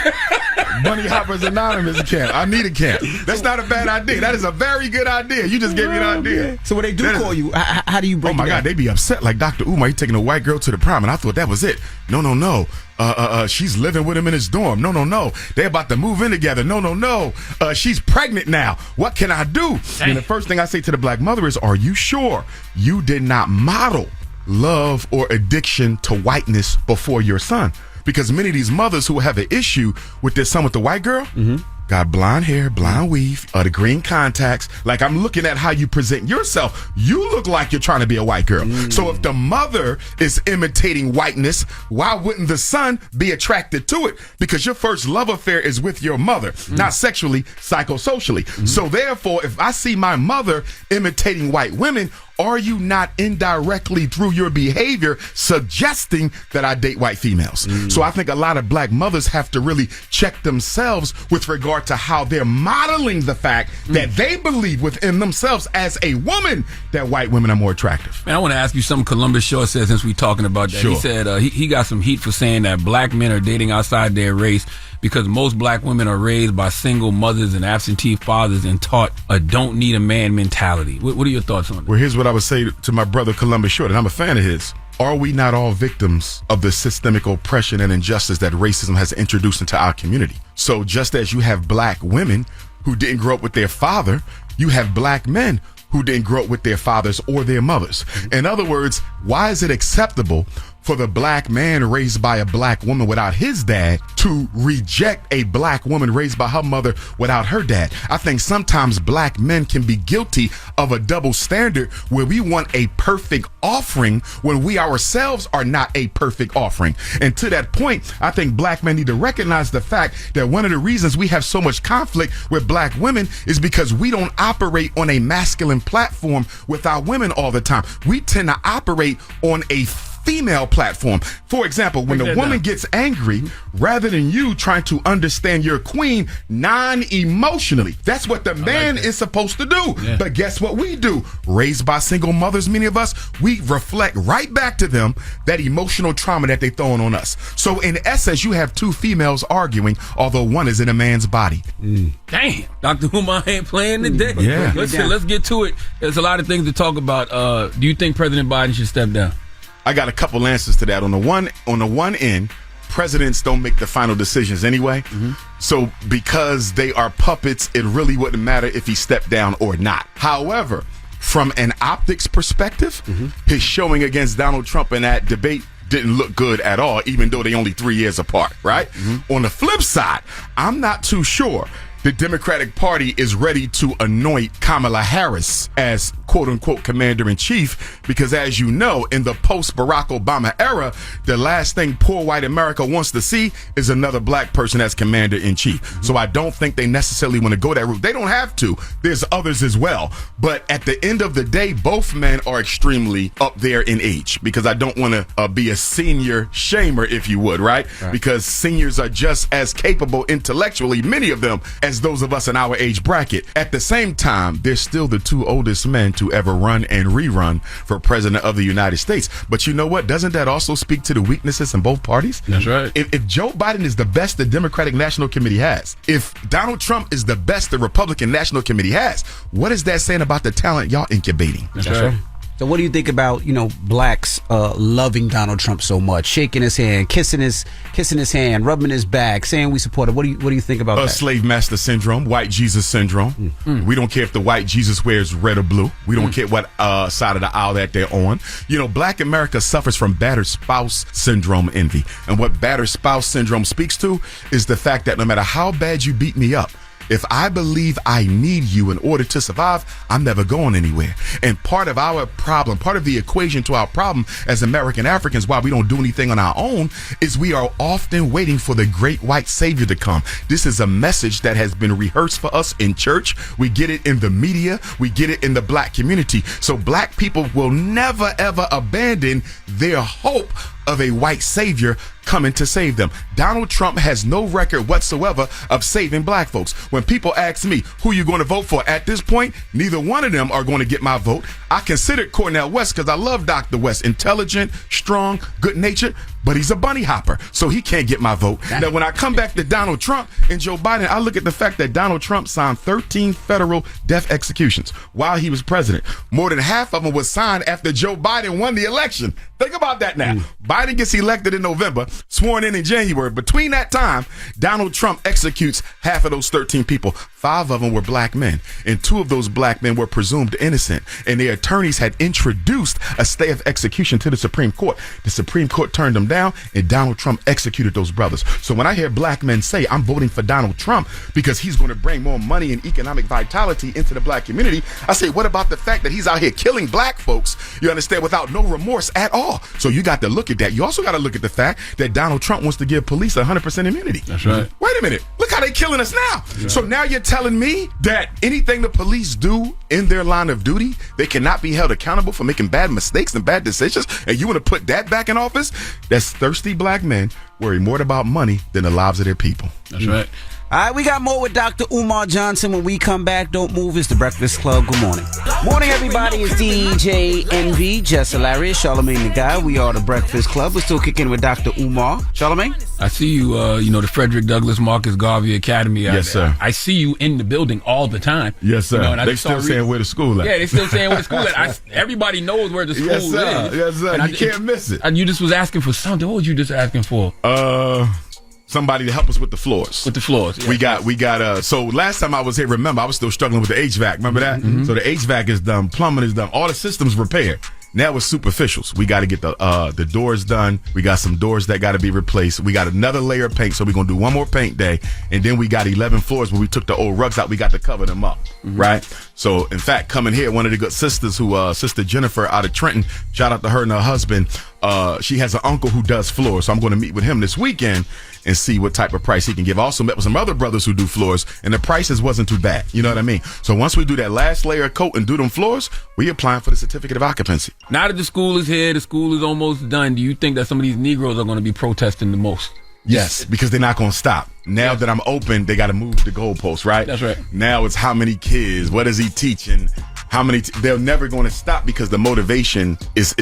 S20: Bunny Hoppers Anonymous camp. I need a camp. That's not a bad idea. That is a very good idea. You just gave me an idea.
S3: So when they do call you, how do you break it down?
S20: Oh my God, they be upset like Dr. Umar, you taking a white girl to the prom, and I thought that was it. No. She's living with him in his dorm. No. They're about to move in together. No. She's pregnant now. What can I do? Dang. And the first thing I say to the black mother is, are you sure you did not model love or addiction to whiteness before your son? Because many of these mothers who have an issue with their son with the white girl got blonde hair, blonde weave, the green contacts. Like, I'm looking at how you present yourself. You look like you're trying to be a white girl. So if the mother is imitating whiteness, why wouldn't the son be attracted to it? Because your first love affair is with your mother, not sexually, psychosocially. So therefore, if I see my mother imitating white women, are you not indirectly through your behavior suggesting that I date white females? So I think a lot of black mothers have to really check themselves with regard to how they're modeling the fact that they believe within themselves as a woman that white women are more attractive.
S4: Man, I want to ask you something Columbus Short said since we're talking about that.
S20: Sure.
S4: He said he got some heat for saying that black men are dating outside their race because most black women are raised by single mothers and absentee fathers and taught a don't need a man mentality. What are your thoughts on that?
S20: Well, here's what I would say to my brother Columbus Short, and I'm a fan of his. Are we not all victims of the systemic oppression and injustice that racism has introduced into our community? So just as you have black women who didn't grow up with their father, you have black men who didn't grow up with their fathers or their mothers. In other words, why is it acceptable for the black man raised by a black woman without his dad to reject a black woman raised by her mother without her dad. I think sometimes black men can be guilty of a double standard where we want a perfect offering when we ourselves are not a perfect offering. And to that point, I think black men need to recognize the fact that one of the reasons we have so much conflict with black women is because we don't operate on a masculine platform with our women all the time. We tend to operate on a female platform. For example, when the woman gets angry, rather than you trying to understand your queen non-emotionally, that's what the man is supposed to do. Yeah. But guess what we do? Raised by single mothers, many of us, we reflect right back to them that emotional trauma that they throwing on us. So in essence, you have two females arguing, although one is in a man's body.
S4: Damn, Dr. Umar ain't playing today.
S20: Yeah.
S4: Let's get to it. There's a lot of things to talk about. Do you think President Biden should step down?
S20: I got a couple answers to that. On the one end, presidents don't make the final decisions anyway. So because they are puppets, it really wouldn't matter if he stepped down or not. However, from an optics perspective, his showing against Donald Trump in that debate didn't look good at all, even though they only 3 years apart, right? On the flip side, I'm not too sure the Democratic Party is ready to anoint Kamala Harris as quote-unquote commander-in-chief because, as you know, in the post-Barack Obama era, the last thing poor white America wants to see is another black person as commander-in-chief. So I don't think they necessarily want to go that route. They don't have to. There's others as well. But at the end of the day, both men are extremely up there in age because I don't want to be a senior shamer, if you would, right? Because seniors are just as capable intellectually, many of them, as those of us in our age bracket. At the same time, they're still the two oldest men to ever run and rerun for president of the United States. But you know what? Doesn't that also speak to the weaknesses in both parties?
S4: That's right.
S20: If Joe Biden is the best the Democratic National Committee has, if Donald Trump is the best the Republican National Committee has, what is that saying about the talent y'all incubating?
S3: That's right. So what do you think about, blacks loving Donald Trump so much, shaking his hand, kissing his hand, rubbing his back, saying we support him? What do you think about that?
S20: Slave master syndrome, white Jesus syndrome. We don't care if the white Jesus wears red or blue. We don't care what side of the aisle that they're on. Black America suffers from battered spouse syndrome envy. And what battered spouse syndrome speaks to is the fact that no matter how bad you beat me up, if I believe I need you in order to survive, I'm never going anywhere. And part of our problem, part of the equation to our problem as American Africans, why we don't do anything on our own, is we are often waiting for the great white savior to come. This is a message that has been rehearsed for us in church. We get it in the media. We get it in the black community. So black people will never, ever abandon their hope of a white savior coming to save them. Donald Trump has no record whatsoever of saving black folks. When people ask me, who you going to vote for at this point, neither one of them are going to get my vote. I considered Cornel West because I love Dr. West. Intelligent, strong, good-natured, but he's a bunny hopper, so he can't get my vote. Now, when I come back to Donald Trump and Joe Biden, I look at the fact that Donald Trump signed 13 federal death executions while he was president. More than half of them was signed after Joe Biden won the election. Think about that now. Biden gets elected in November, sworn in January. Between that time, Donald Trump executes half of those 13 people. 5 of them were black men, and 2 of those black men were presumed innocent, and their attorneys had introduced a stay of execution to the Supreme Court. The Supreme Court turned them down, and Donald Trump executed those brothers. So when I hear black men say, I'm voting for Donald Trump because he's going to bring more money and economic vitality into the black community, I say, what about the fact that he's out here killing black folks, you understand, without no remorse at all? So you got to look at that. You also got to look at the fact that Donald Trump wants to give police 100% immunity.
S4: That's right.
S20: Wait a minute. Look how they killing us now. Right. So now you're telling me that anything the police do in their line of duty, they cannot be held accountable for making bad mistakes and bad decisions, and you want to put that back in office? That's thirsty black men worry more about money than the lives of their people.
S4: That's right.
S3: All right, we got more with Dr. Umar Johnson when we come back. Don't move. It's the Breakfast Club. Good morning. Morning, everybody. It's DJ NV, Jess Hilarious, Charlamagne the Guy. We are the Breakfast Club. We're still kicking with Dr. Umar. Charlamagne?
S4: I see you, the Frederick Douglass Marcus Garvey Academy.
S20: Yes, sir.
S4: I see you in the building all the time.
S20: Yes, sir. They still saying where the school at.
S4: Yeah, they still saying where the school at. Everybody knows where the school is.
S20: Yes, sir. And you can't miss it.
S4: You just was asking for something. What was you just asking for?
S20: Somebody to help us with the floors.
S4: With the floors. Yeah.
S20: We got, so last time I was here, remember, I was still struggling with the HVAC. Remember that? Mm-hmm. So the HVAC is done, plumbing is done, all the systems repaired. Now it's superficials. We got to get the doors done. We got some doors that got to be replaced. We got another layer of paint, so we're going to do one more paint day. And then we got 11 floors where we took the old rugs out. We got to cover them up, right? So, in fact, coming here, one of the good sisters Sister Jennifer out of Trenton, shout out to her and her husband. She has an uncle who does floors, so I'm going to meet with him this weekend and see what type of price he can give. I also met with some other brothers who do floors, and the prices wasn't too bad. You know what I mean? So once we do that last layer of coat and do them floors, we applying for the certificate of occupancy.
S4: Now that the school is here, the school is almost done, do you think that some of these Negroes are going to be protesting the most?
S20: Yes, because they're not going to stop. Now that I'm open, they got to move the goalposts, right?
S4: That's right.
S20: Now it's how many kids, what is he teaching? How many? They're never going to stop because the motivation is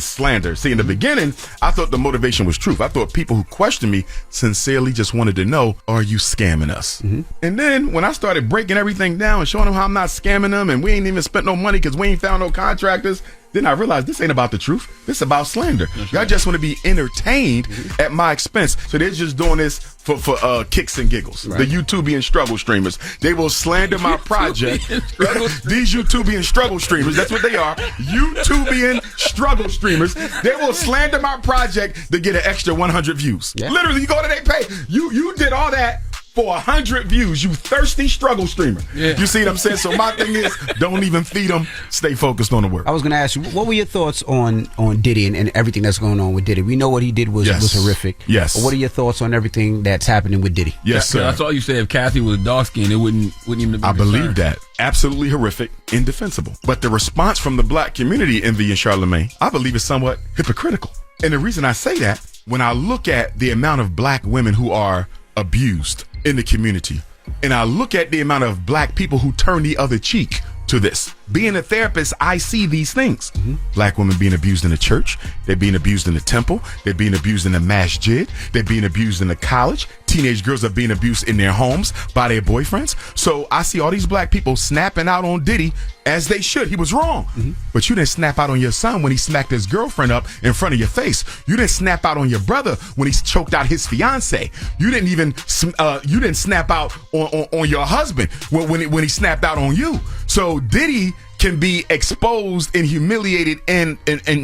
S20: slander. See, in the beginning, I thought the motivation was truth. I thought people who questioned me sincerely just wanted to know, are you scamming us? And then when I started breaking everything down and showing them how I'm not scamming them and we ain't even spent no money because we ain't found no contractors, then I realized this ain't about the truth. This is about slander. Y'all just want to be entertained at my expense. So they're just doing this for kicks and giggles. Right. The YouTubian struggle streamers. They will slander my project. These YouTubian struggle streamers, that's what they are. YouTubian struggle streamers. They will slander my project to get an extra 100 views. Yeah. Literally, you go to their page. You did all that for 100 views, you thirsty struggle streamer. Yeah. You see what I'm saying? So my thing is, don't even feed them. Stay focused on the work.
S3: I was going to ask you, what were your thoughts on Diddy and everything that's going on with Diddy? We know what he did was horrific.
S20: Yes.
S3: But what are your thoughts on everything that's happening with Diddy?
S20: Yes, sir.
S4: That's all you say. If Kathy was dark skinned, it wouldn't even be
S20: I believe that. Absolutely horrific, indefensible. But the response from the black community, Envy and Charlamagne, I believe is somewhat hypocritical. And the reason I say that, when I look at the amount of black women who are abused in the community, and I look at the amount of black people who turn the other cheek to this. Being a therapist, I see these things. Black women being abused in the church, they're being abused in the temple, they're being abused in the masjid, they're being abused in the college, teenage girls are being abused in their homes by their boyfriends. So I see all these black people snapping out on Diddy, as they should. He was wrong. But you didn't snap out on your son when he smacked his girlfriend up in front of your face. You didn't snap out on your brother when he choked out his fiance. You didn't even snap out on your husband when he snapped out on you. So Diddy can be exposed and humiliated and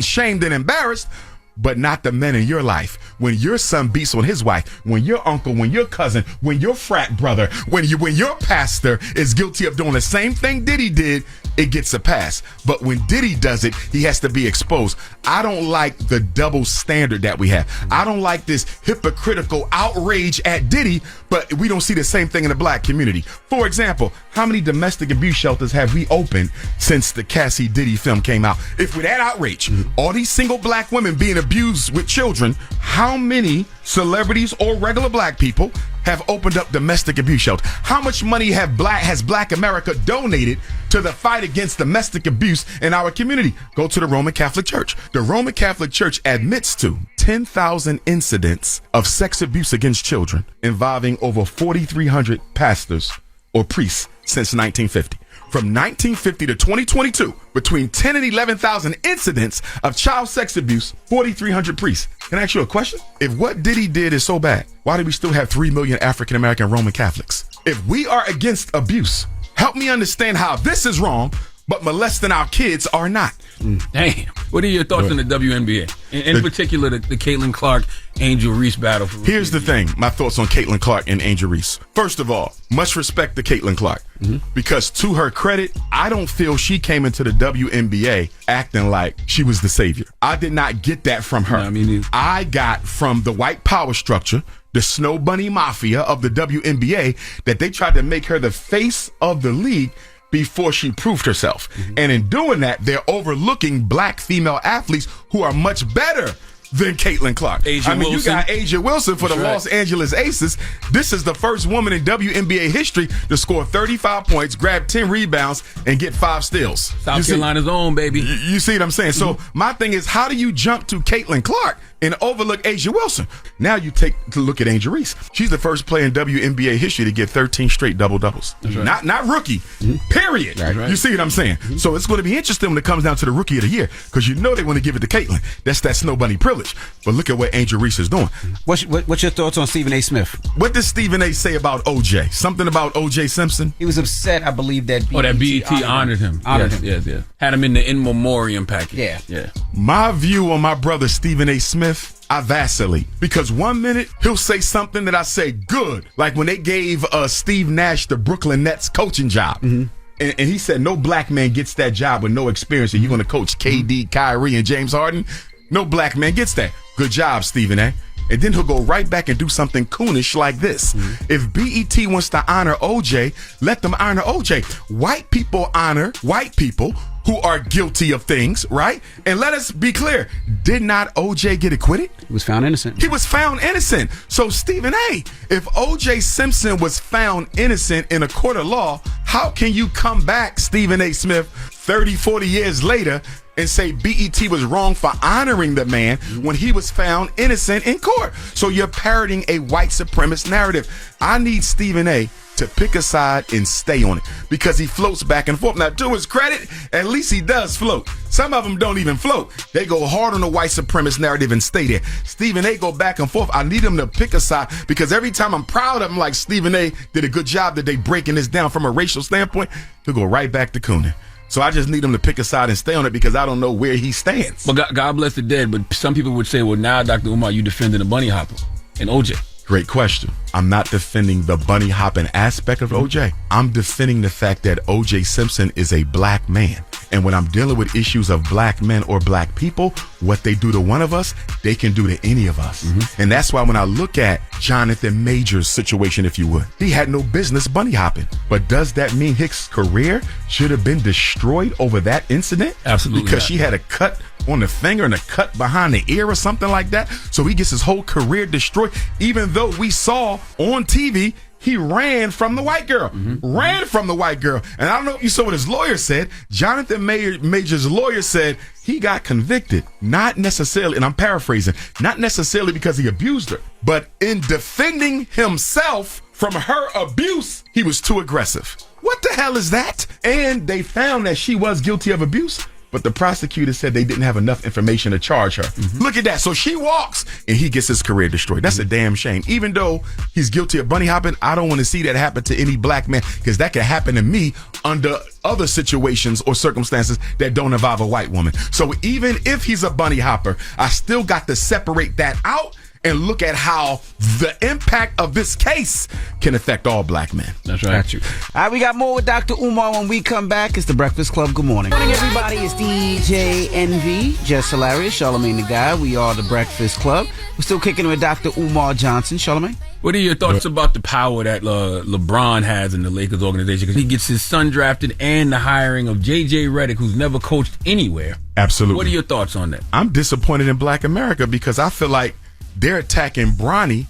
S20: shamed and embarrassed, but not the men in your life. When your son beats on his wife, when your uncle, when your cousin, when your frat brother, when your pastor is guilty of doing the same thing Diddy did, it gets a pass. But when Diddy does it, he has to be exposed. I don't like the double standard that we have. I don't like this hypocritical outrage at Diddy, but we don't see the same thing in the black community. For example, how many domestic abuse shelters have we opened since the Cassie Diddy film came out? If with that outrage, all these single black women being abused with children, how many celebrities or regular black people have opened up domestic abuse shelters? How much money has Black America donated to the fight against domestic abuse in our community? Go to the Roman Catholic Church. The Roman Catholic Church admits to 10,000 incidents of sex abuse against children involving over 4,300 pastors or priests since 1950. From 1950 to 2022, between 10 and 11,000 incidents of child sex abuse, 4,300 priests. Can I ask you a question? If what Diddy did is so bad, why do we still have 3 million African-American Roman Catholics? If we are against abuse, help me understand how this is wrong, but molesting our kids are not.
S4: Damn. What are your thoughts on the WNBA? In particular, the Caitlin Clark, Angel Reese battle.
S20: Here's the thing. My thoughts on Caitlin Clark and Angel Reese. First of all, much respect to Caitlin Clark. Because to her credit, I don't feel she came into the WNBA acting like she was the savior. I did not get that from her. I got from the white power structure, the Snow Bunny Mafia of the WNBA, that they tried to make her the face of the league before she proved herself. And in doing that, they're overlooking black female athletes who are much better than Caitlin Clark. You got Asia Wilson for the Los Angeles Aces. This is the first woman in WNBA history to score 35 points, grab 10 rebounds, and get 5 steals.
S4: South Carolina's own, baby.
S20: You see what I'm saying? So my thing is, how do you jump to Caitlin Clark? and overlook Asia Wilson. Now you take a look at Angel Reese. She's the first player in WNBA history to get 13 straight double-doubles.
S4: Right.
S20: Not rookie, period.
S4: Right.
S20: You see what I'm saying? So it's going to be interesting when it comes down to the rookie of the year, because you know they want to give it to Caitlin. That's that Snow Bunny privilege. But look at what Angel Reese is doing.
S3: What's your thoughts on Stephen A. Smith?
S20: What did Stephen A. say about OJ? Something about OJ Simpson?
S3: He was upset, I believe, that
S4: BET honored him. Yes. Had him in the in memoriam package. Yeah.
S20: My view on my brother Stephen A. Smith, I vacillate, because 1 minute he'll say something that I say good, like when they gave Steve Nash the Brooklyn Nets coaching job. And he said no black man gets that job with no experience, and you're going to coach KD, Kyrie, and James Harden. No black man gets that. Good job, Stephen A. And then he'll go right back and do something coonish like this. If BET wants to honor OJ, let them honor OJ. White people honor white people who are guilty of things, right? And let us be clear, did not OJ get acquitted?
S3: He was found innocent.
S20: He was found innocent. So Stephen A., if OJ Simpson was found innocent in a court of law, how can you come back, Stephen A. Smith, 30, 40 years later, and say BET was wrong for honoring the man when he was found innocent in court? So you're parroting a white supremacist narrative. I need Stephen A. to pick a side and stay on it, because he floats back and forth. Now, to his credit, at least he does float. Some of them don't even float. They go hard on the white supremacist narrative and stay there. Stephen A. go back and forth. I need him to pick a side, because every time I'm proud of him, like Stephen A. did a good job today breaking this down from a racial standpoint, he'll go right back to cooning. So I just need him to pick a side and stay on it, because I don't know where he stands.
S4: Well, God bless the dead, but some people would say, well, now, Dr. Umar, you defending the bunny hopper and OJ.
S20: Great question. I'm not defending the bunny hopping aspect of OJ. I'm defending the fact that OJ Simpson is a black man. And when I'm dealing with issues of black men or black people, what they do to one of us, they can do to any of us. And that's why when I look at Jonathan Major's situation, if you would, he had no business bunny hopping. But does that mean his career should have been destroyed over that incident?
S4: Absolutely.
S20: Because
S4: not.
S20: she had a cut on the finger and a cut behind the ear or something like that. So he gets his whole career destroyed, even though we saw on TV he ran from the white girl. Ran from the white girl. And I don't know if you saw what his lawyer said. Jonathan Major's lawyer said he got convicted, not necessarily, and I'm paraphrasing, not necessarily because he abused her, but in defending himself from her abuse, he was too aggressive. What the hell is that? And they found that she was guilty of abuse, but the prosecutor said they didn't have enough information to charge her. Look at that. So she walks and he gets his career destroyed. That's a damn shame. Even though he's guilty of bunny hopping, I don't want to see that happen to any black man, because that could happen to me under other situations or circumstances that don't involve a white woman. So even if he's a bunny hopper, I still got to separate that out and look at how the impact of this case can affect all black men.
S4: That's right.
S3: Got you. All right, we got more with Dr. Umar when we come back. It's the Breakfast Club. Good morning. Good morning, everybody. It's DJ Envy, Jess Hilarious, Charlamagne the Guy. We are the Breakfast Club. We're still kicking with Dr. Umar Johnson. Charlamagne?
S4: What are your thoughts about the power that LeBron has in the Lakers organization? Because he gets his son drafted and the hiring of J.J. Redick, who's never coached anywhere.
S20: Absolutely.
S4: What are your thoughts on that?
S20: I'm disappointed in black America, because I feel like they're attacking Bronny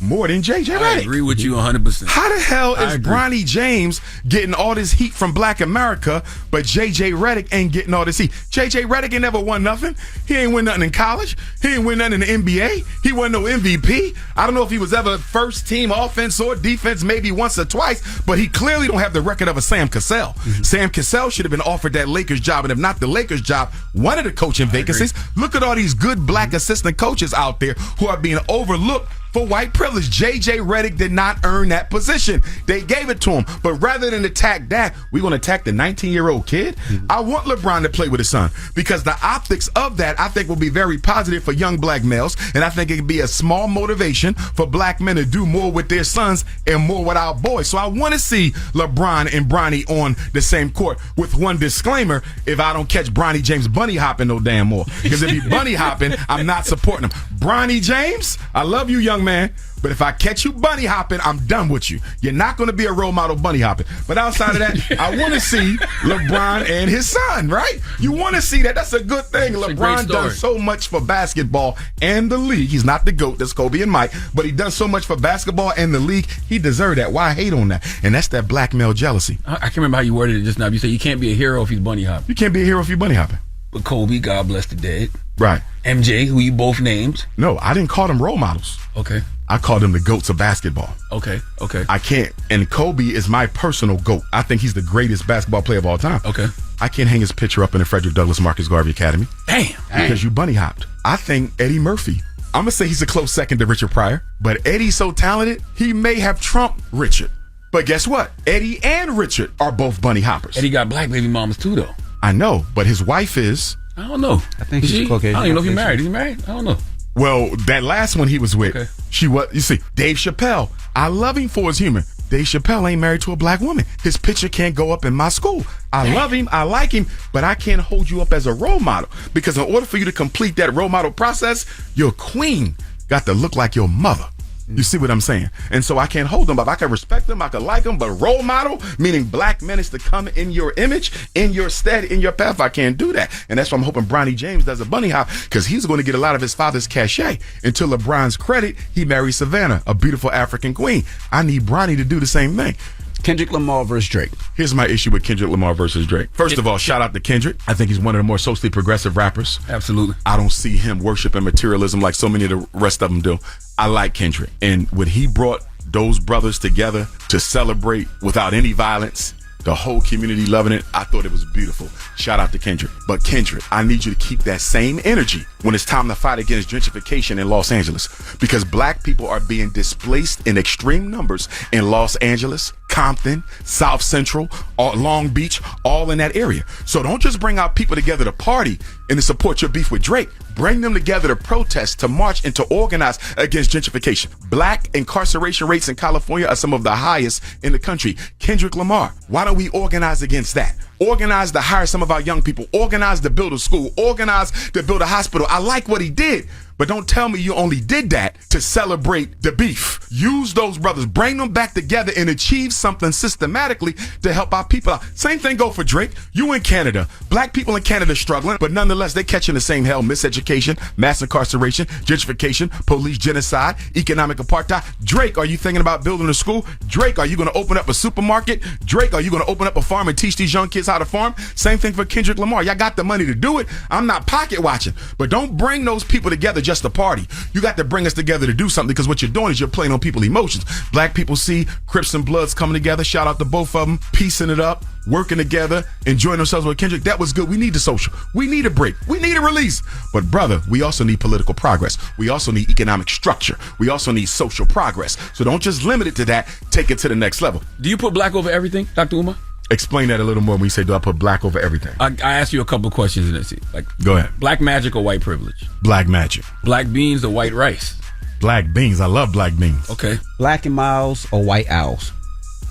S20: more than J.J. Redick.
S4: I agree with you 100%.
S20: How the hell is Bronny James getting all this heat from black America, but J.J. Redick ain't getting all this heat? J.J. Redick ain't never won nothing. He ain't win nothing in college. He ain't win nothing in the NBA. He wasn't no MVP. I don't know if he was ever first team offense or defense, maybe once or twice, but he clearly don't have the record of a Sam Cassell. Sam Cassell should have been offered that Lakers job, and if not the Lakers job, one of the coaching vacancies. Look at all these good black assistant coaches out there who are being overlooked for white privilege. J.J. Redick did not earn that position. They gave it to him. But rather than attack that, we're going to attack the 19-year-old kid. I want LeBron to play with his son, because the optics of that, I think, will be very positive for young black males. And I think it could be a small motivation for black men to do more with their sons and more with our boys. So I want to see LeBron and Bronny on the same court, with one disclaimer: if I don't catch Bronny James bunny hopping no damn more. Because if he bunny hopping, I'm not supporting him. Bronny James, I love you, young man, but if I catch you bunny hopping, I'm done with you. You're not going to be a role model bunny hopping. But outside of that, I want to see LeBron and his son, right? You want to see that. That's a good thing. LeBron does so much for basketball and the league. He's not the GOAT. That's Kobe and Mike. But he does so much for basketball and the league. He deserves that. Why hate on that? And that's that black male jealousy.
S4: I can't remember how you worded it just now. You said you can't be a hero if he's bunny hopping.
S20: You can't be a hero if you're bunny hopping.
S4: But Kobe, God bless the dead.
S20: Right.
S4: MJ, who you both named.
S20: No, I didn't call them role models.
S4: Okay.
S20: I called them the GOATs of basketball.
S4: Okay.
S20: I can't. And Kobe is my personal GOAT. I think he's the greatest basketball player of all time.
S4: Okay.
S20: I can't hang his picture up in the Frederick Douglass Marcus Garvey Academy.
S4: Damn.
S20: Because you bunny hopped. I think Eddie Murphy. I'm going to say he's a close second to Richard Pryor. But Eddie's so talented, he may have trumped Richard. But guess what? Eddie and Richard are both bunny hoppers.
S4: Eddie got black baby mamas too, though.
S20: I know, but his wife is.
S4: I don't know.
S3: I think she's Caucasian.
S4: I don't even know if he's married. Is he married? I don't know.
S20: Well, that last one he was with, she was. You see, Dave Chappelle. I love him for his humor. Dave Chappelle ain't married to a black woman. His picture can't go up in my school. I love him. I like him, but I can't hold you up as a role model because in order for you to complete that role model process, your queen got to look like your mother. You see what I'm saying? And so I can't hold them up. I can respect them. I can like them. But role model, meaning black men is to come in your image, in your stead, in your path. I can't do that. And that's why I'm hoping Bronny James does a bunny hop because he's going to get a lot of his father's cachet. And to LeBron's credit, he married Savannah, a beautiful African queen. I need Bronny to do the same thing.
S3: Kendrick Lamar versus Drake.
S20: Here's my issue with Kendrick Lamar versus Drake. First of all, shout out to Kendrick. I think he's one of the more socially progressive rappers.
S4: Absolutely.
S20: I don't see him worshiping materialism like so many of the rest of them do. I like Kendrick. And when he brought those brothers together to celebrate without any violence, the whole community loving it, I thought it was beautiful. Shout out to Kendrick. But Kendrick, I need you to keep that same energy when it's time to fight against gentrification in Los Angeles. Because black people are being displaced in extreme numbers in Los Angeles, Compton, South Central, Long Beach, all in that area. So don't just bring out people together to party and to support your beef with Drake. Bring them together to protest, to march, and to organize against gentrification. Black incarceration rates in California are some of the highest in the country. Kendrick Lamar, why don't we organize against that? Organize to hire some of our young people. Organize to build a school. Organize to build a hospital. I like what he did. But don't tell me you only did that to celebrate the beef. Use those brothers. Bring them back together and achieve something systematically to help our people out. Same thing go for Drake. You in Canada. Black people in Canada struggling, but nonetheless, they catching the same hell. Miseducation, mass incarceration, gentrification, police genocide, economic apartheid. Drake, are you thinking about building a school? Drake, are you going to open up a supermarket? Drake, are you going to open up a farm and teach these young kids how to farm? Same thing for Kendrick Lamar. Y'all got the money to do it. I'm not pocket watching, but don't bring those people together just to party. You got to bring us together to do something because what you're doing is you're playing on people's emotions. Black people see Crips and Bloods coming together. Shout out to both of them, piecing it up, working together, enjoying themselves with Kendrick. That was good. We need the social. We need a break. We need a release. But brother, we also need political progress. We also need economic structure. We also need social progress. So don't just limit it to that. Take it to the next level.
S4: Do you put black over everything, Dr. Umar?
S20: Explain that a little more when you say, do I put black over everything?
S4: I asked you a couple of questions in this. Like,
S20: go ahead.
S4: Black magic or white privilege?
S20: Black magic.
S4: Black beans or white rice?
S20: Black beans. I love black beans.
S4: Okay.
S3: Black and Miles or white owls?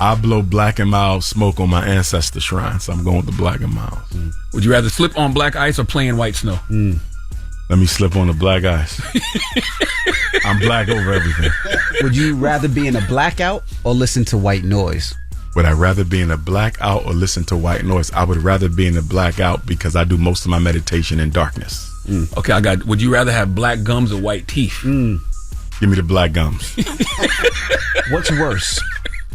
S20: I blow black and mild smoke on my ancestor shrine, so I'm going with the black and mild.
S4: Would you rather slip on black ice or play in white snow?
S20: Let me slip on the black ice. I'm black over everything.
S3: Would you rather be in a blackout or listen to white noise?
S20: Would I rather be in a blackout or listen to white noise? I would rather be in a blackout because I do most of my meditation in darkness.
S4: Okay, I got. Would you rather have black gums or white teeth?
S20: Give me the black gums.
S3: What's worse,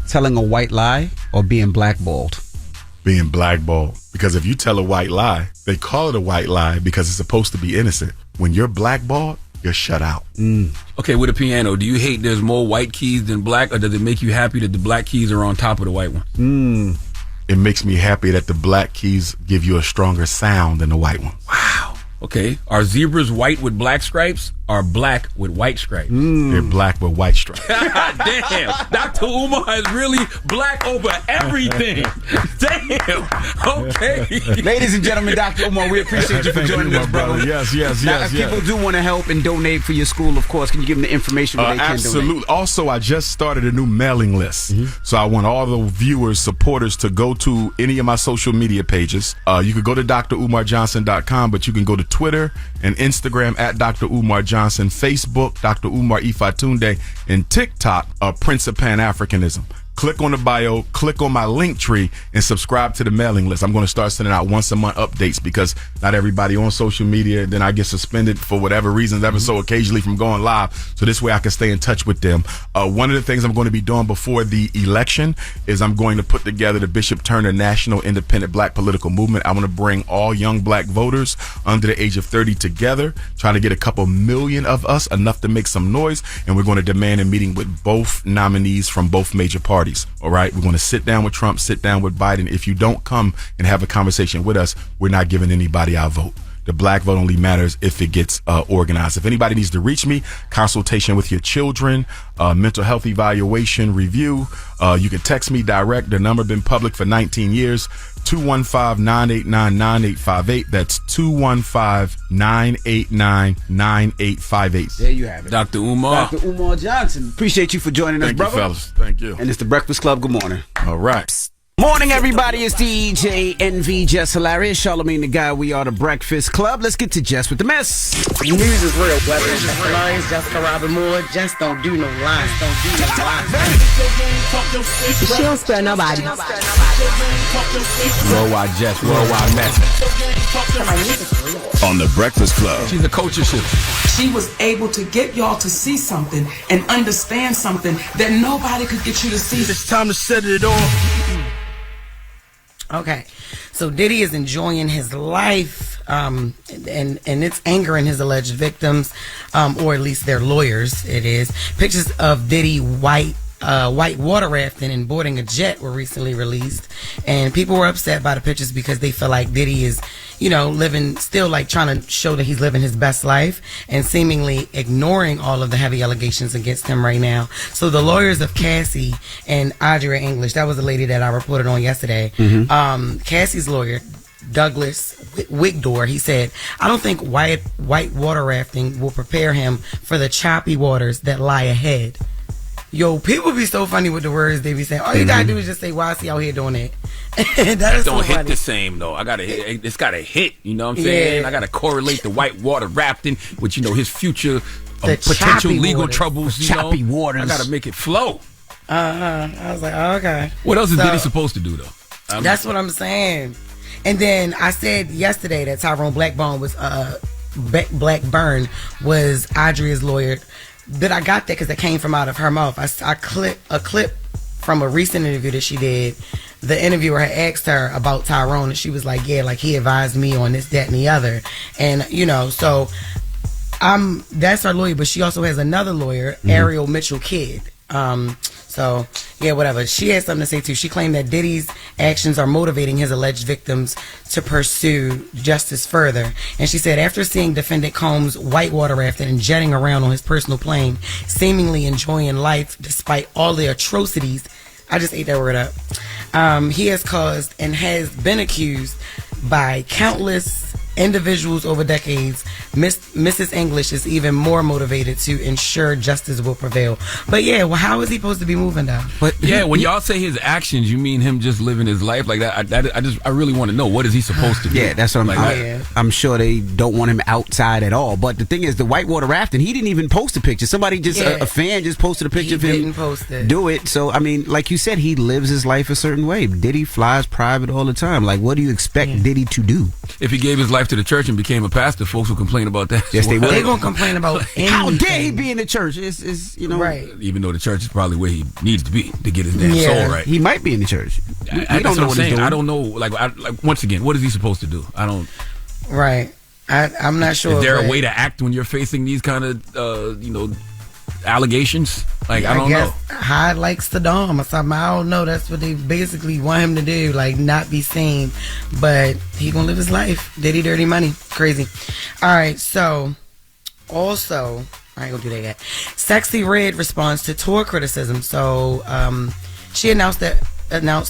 S3: telling a white lie or being blackballed?
S20: Being blackballed. Because if you tell a white lie, they call it a white lie because it's supposed to be innocent. When you're blackballed, you're shut out.
S4: Okay, with a piano, do you hate there's more white keys than black, or does it make you happy that the black keys are on top of the white ones?
S20: It makes me happy that the black keys give you a stronger sound than the white ones.
S4: Wow. Okay, are zebras white with black stripes or black with white stripes?
S20: They're black with white stripes.
S4: Damn, Dr. Umar is really black over everything. Damn. Okay.
S3: Ladies and gentlemen, Dr. Umar, we appreciate you for joining us, brother.
S20: Yes.
S3: Now, if people do want to help and donate for your school, of course, can you give them the information where they can
S20: absolutely.
S3: donate?
S20: Also, I just started a new mailing list. So I want all the viewers, supporters to go to any of my social media pages. You could go to drumarjohnson.com, but you can go to Twitter and Instagram at Dr. Umar Johnson, Facebook, Dr. Umar Ifatunde, and TikTok, Prince of Pan-Africanism. click on the bio, click on my link tree, and subscribe to the mailing list. I'm going to start sending out once a month updates because not everybody on social media. Then I get suspended for whatever reasons, ever so occasionally, from going live. So this way I can stay in touch with them. One of the things I'm going to be doing before the election is I'm going to put together the Bishop Turner National Independent Black Political Movement. I want to bring all young black voters under the age of 30 together, trying to get a couple million of us, enough to make some noise, and we're going to demand a meeting with both nominees from both major parties. All right, we're going to sit down with Trump, sit down with Biden. If you don't come and have a conversation with us, we're not giving anybody our vote. The black vote only matters if it gets organized. If anybody needs to reach me, consultation with your children, mental health evaluation review, you can text me direct. The number been public for 19 years. 215-989-9858. That's 215-989-9858.
S3: There you have it.
S4: Dr. Umar.
S3: Dr. Umar Johnson. Appreciate you for joining us, brother.
S20: Thank you, fellas. Thank you.
S3: And it's the Breakfast Club. Good morning.
S20: All right.
S3: Morning, everybody. It's DJ NV, Jess Hilarious, Charlamagne the Guy. We are the Breakfast Club. Let's get to Jess with the Mess.
S5: News is real. Whether it's Jess Hilarious, Jessica Robin Moore, Jess don't do no lines.
S1: She don't spare nobody.
S4: Worldwide Jess, worldwide Mess.
S6: On the Breakfast Club.
S4: She's a culture shifter.
S12: She was able to get y'all to see something and understand something that nobody could get you to see.
S13: It's time to set it off.
S5: Okay, so Diddy is enjoying his life, and it's angering his alleged victims, or at least their lawyers. It is. Pictures of Diddy white water rafting and boarding a jet were recently released, and people were upset by the pictures because they feel like Diddy is, still like trying to show that he's living his best life and seemingly ignoring all of the heavy allegations against him right now. So the lawyers of Cassie and Audrey English, that was the lady that I reported on yesterday. Cassie's lawyer, Douglas Wigdor, he said, I don't think white water rafting will prepare him for the choppy waters that lie ahead. Yo, people be so funny with the words they be saying. All you gotta do is just say, "Why is he out here doing it?"
S4: That don't hit the same though. It's gotta hit. You know what I'm saying? I gotta correlate the white water rafting with his future potential legal waters. Troubles.
S3: Choppy waters.
S4: I gotta make it flow.
S5: I was like, oh, okay.
S4: What else is Diddy supposed to do though?
S5: That's what I'm saying. And then I said yesterday that Tyrone Blackburn was Audrey's lawyer. That I got that because that came from out of her mouth. I clipped a clip from a recent interview that she did. The interviewer had asked her about Tyrone, and she was like, "Yeah, like he advised me on this, that, and the other." And so that's her lawyer, but she also has another lawyer, Ariel Mitchell Kidd. So yeah, whatever. She had something to say too. She claimed that Diddy's actions are motivating his alleged victims to pursue justice further. And she said, after seeing defendant Combs whitewater rafting and jetting around on his personal plane, seemingly enjoying life despite all the atrocities, I just ate that word up. He has caused and has been accused by countless individuals over decades. Mrs. English is even more motivated to ensure justice will prevail. But yeah, well, how is he supposed to be moving now?
S4: But yeah, when y'all say his actions, you mean him just living his life like that? I really want to know, what is he supposed to do?
S3: Yeah, that's what I'm sure they don't want him outside at all. But the thing is, the whitewater rafting, he didn't even post a picture. Somebody just a fan just posted a picture of him do it. So I mean, like you said, he lives his life a certain way. Diddy flies private all the time. Like, what do you expect Diddy to do?
S4: If he gave his life to the church and became a pastor, folks will complain about that.
S3: Yes, they will.
S5: They're gonna complain about anything.
S3: How dare he be in the church? It's
S5: right.
S4: Even though the church is probably where he needs to be to get his damn soul right.
S3: He might be in the church.
S4: I don't know what he's doing. I don't know. Like once again, what is he supposed to do? I don't.
S5: Right. I'm not sure.
S4: Is there a way to act when you're facing these kind of allegations? Like, I don't know.
S5: Hide like Saddam or something. I don't know. That's what they basically want him to do, like not be seen. But he gonna live his life. Diddy dirty money. Crazy. All right, so also I ain't gonna do that yet. Sexy Red responds to tour criticism. So she announced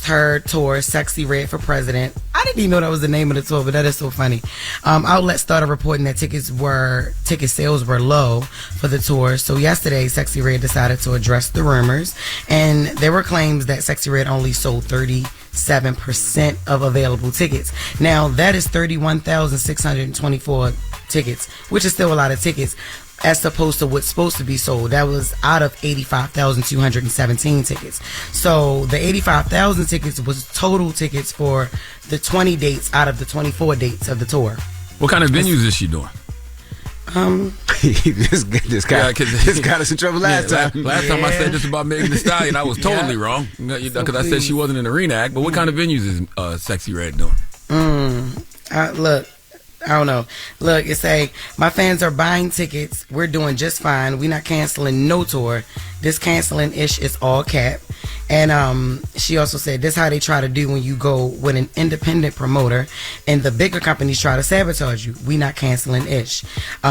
S5: her tour, Sexy Red for President. I didn't even know that was the name of the tour, but that is so funny. Outlets started reporting that ticket sales were low for the tour. So yesterday, Sexy Red decided to address the rumors, and there were claims that Sexy Red only sold 37% of available tickets. Now that is 31,624 tickets, which is still a lot of tickets. as opposed to what's supposed to be sold. That was out of 85,217 tickets. So the 85,000 tickets was total tickets for the 20 dates out of the 24 dates of the tour.
S4: What kind of venues is she doing?
S3: This got us in trouble last time.
S4: Last time I said this about Megan Thee Stallion, I was totally wrong because I said she wasn't an arena act. But what kind of venues is Sexy Red doing?
S5: Look, I don't know. Look, it's saying my fans are buying tickets. We're doing just fine. We're not canceling no tour. This canceling ish is all cap. And she also said this is how they try to do when you go with an independent promoter and the bigger companies try to sabotage you. We not canceling ish.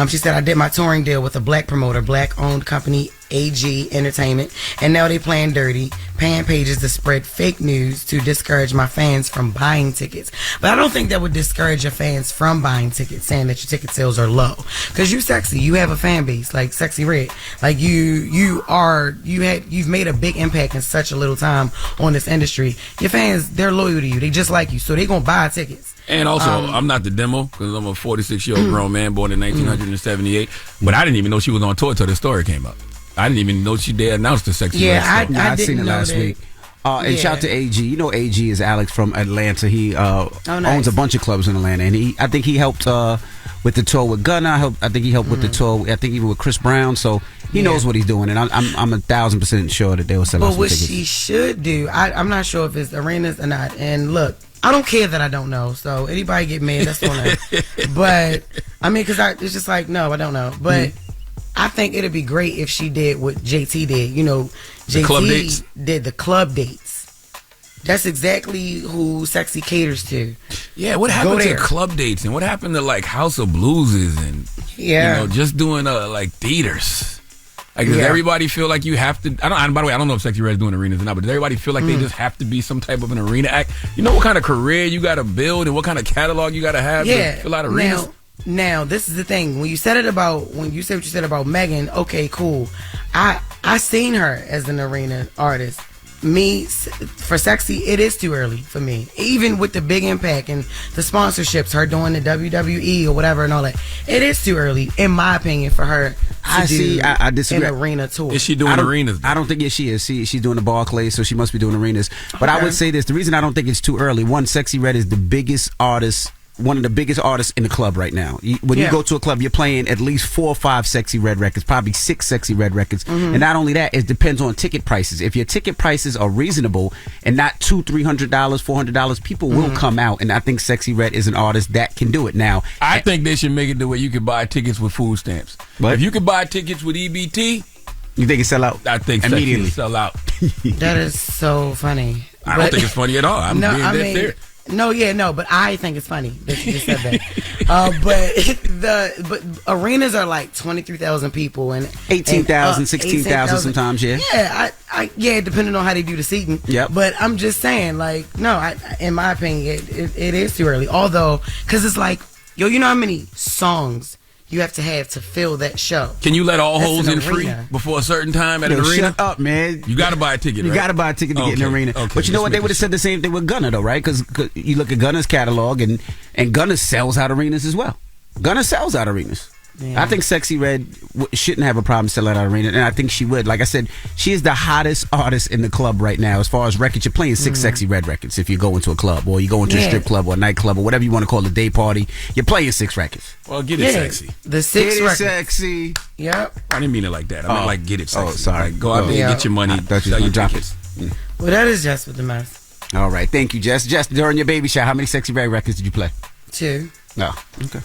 S5: She said I did my touring deal with a black promoter, black owned company, AG Entertainment, and now they playing dirty, paying pages to spread fake news to discourage my fans from buying tickets. But I don't think that would discourage your fans from buying tickets, saying that your ticket sales are low. Because you sexy, you have a fan base like Sexy Red. Like you've made a big impact in such a little time on this industry. Your fans, they're loyal to you. They just like you, so they gonna buy tickets.
S4: And also, I'm not the demo because I'm a 46-year-old grown man born in 1978. But I didn't even know she was on tour till the story came up. I didn't even know they announced the Sexy Red.
S3: I seen it last week. And shout out to AG. You know AG is Alex from Atlanta. He owns a bunch of clubs in Atlanta, and I think he helped with the tour with Gunna. I think he helped with the tour. I think even with Chris Brown. So he knows what he's doing, and I'm 1,000% sure that they will sell out some tickets.
S5: But what she should do, I'm not sure if it's arenas or not. And look, I don't care that I don't know. So anybody get mad, that's on them. But I mean, because it's just like, no, I don't know. But I think it'd be great if she did what JT did. You know, JT did the club dates. That's exactly who Sexy caters to.
S4: Yeah, what happened to club dates and what happened to like House of Blueses and you know, just doing like theaters? Like, does everybody feel like you have to? By the way, I don't know if Sexy Red's doing arenas or not, but does everybody feel like they just have to be some type of an arena act? You know what kind of career you got to build and what kind of catalog you got to have to fill out arenas?
S5: Now, this is the thing. When you said what you said about Megan, okay, cool. I seen her as an arena artist. For Sexy, it is too early for me. Even with the big impact and the sponsorships, her doing the WWE or whatever and all that, it is too early, in my opinion, for her to
S3: I disagree.
S5: An arena tour.
S4: Is she doing arenas?
S3: I don't think she is. She's doing the Barclays, so she must be doing arenas. But I would say this: the reason I don't think it's too early. One, Sexy Red is the biggest artist. One of the biggest artists in the club right now. When you go to a club, you're playing at least 4 or 5 Sexy Red records, probably 6 Sexy Red records. And not only that, it depends on ticket prices. If your ticket prices are reasonable and not $200, $300, $400, people will come out. And I think Sexy Red is an artist that can do it. Now,
S4: I think they should make it the way you can buy tickets with food stamps. But if you can buy tickets with EBT,
S3: you think it sell out?
S4: I think immediately sell out.
S5: That is so funny.
S4: I don't think it's funny at all. I'm being dead serious.
S5: But I think it's funny that you just said that. But arenas are like 23,000 people and
S3: 18,000, 16,000 sometimes.
S5: Yeah, depending on how they do the seating.
S3: Yep.
S5: But I'm just saying, like, no, in my opinion, it is too early. Although, because it's like, yo, you know how many songs you have to fill that show?
S4: Can you let all hoes in free before a certain time at an arena?
S3: Shut up, man.
S4: You got to buy a ticket, right?
S3: You got to buy a ticket to get in the arena.
S4: Okay,
S3: but you know what? They would have said the same thing with Gunna, though, right? Because you look at Gunna's catalog, and Gunna sells out arenas as well. Gunna sells out arenas. Yeah. I think Sexy Red shouldn't have a problem selling out arena, and I think she would. Like I said, she is the hottest artist in the club right now. As far as records, you're playing 6 Sexy Red records if you go into a club, or you go into a strip club or a nightclub or whatever you want to call a day party. You're playing 6 records.
S4: Well, get it sexy.
S5: The 6 records.
S3: Sexy.
S5: Yep.
S4: I didn't mean it like that. I meant like get it sexy.
S3: Oh, sorry.
S4: Like, go out there and get your money. Sell your tickets.
S5: Well, that is Jess With The Mess.
S3: All right, thank you, Jess. Jess, during your baby shower, how many Sexy Red records did you play?
S5: 2.
S3: No. Okay.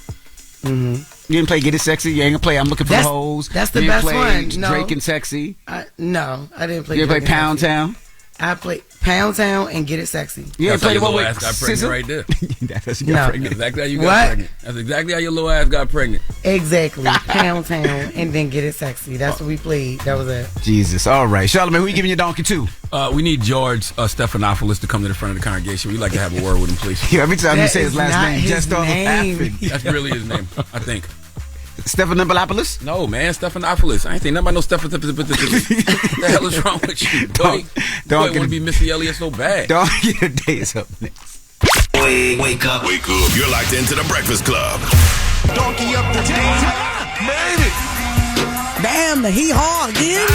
S3: You didn't play Get It Sexy? You ain't gonna play I'm Looking for the Hoes?
S5: That's the best one. No.
S3: Drake and Sexy?
S5: No, I didn't play.
S3: You didn't play Pound Town?
S5: I played Pound Town and Get It Sexy.
S3: Yeah,
S4: that's how your little ass got pregnant right there.
S3: That's pregnant.
S4: Exactly how you got pregnant. That's exactly how your little ass got pregnant.
S5: Exactly. Pound Town and then Get It Sexy. That's what we played. That was it.
S3: Jesus. All right. Charlamagne, who you giving your donkey to?
S4: We need George Stephanopoulos to come to the front of the congregation. We'd like to have a word with him, please.
S3: Yeah, every time you say his last name, just start laughing.
S4: That's really his name, I think.
S3: Stephanopoulos?
S4: No, man, Stephanopoulos. I ain't think nothing about no Stephanopoulos. What the hell is wrong with you, boy? Don't want to be Missy Elliott so bad.
S3: Don't get a day is up next.
S6: Wake up. Wake up. You're locked into the Breakfast Club.
S21: Donkey up the day. Made it.
S7: Damn, the hee-haw again.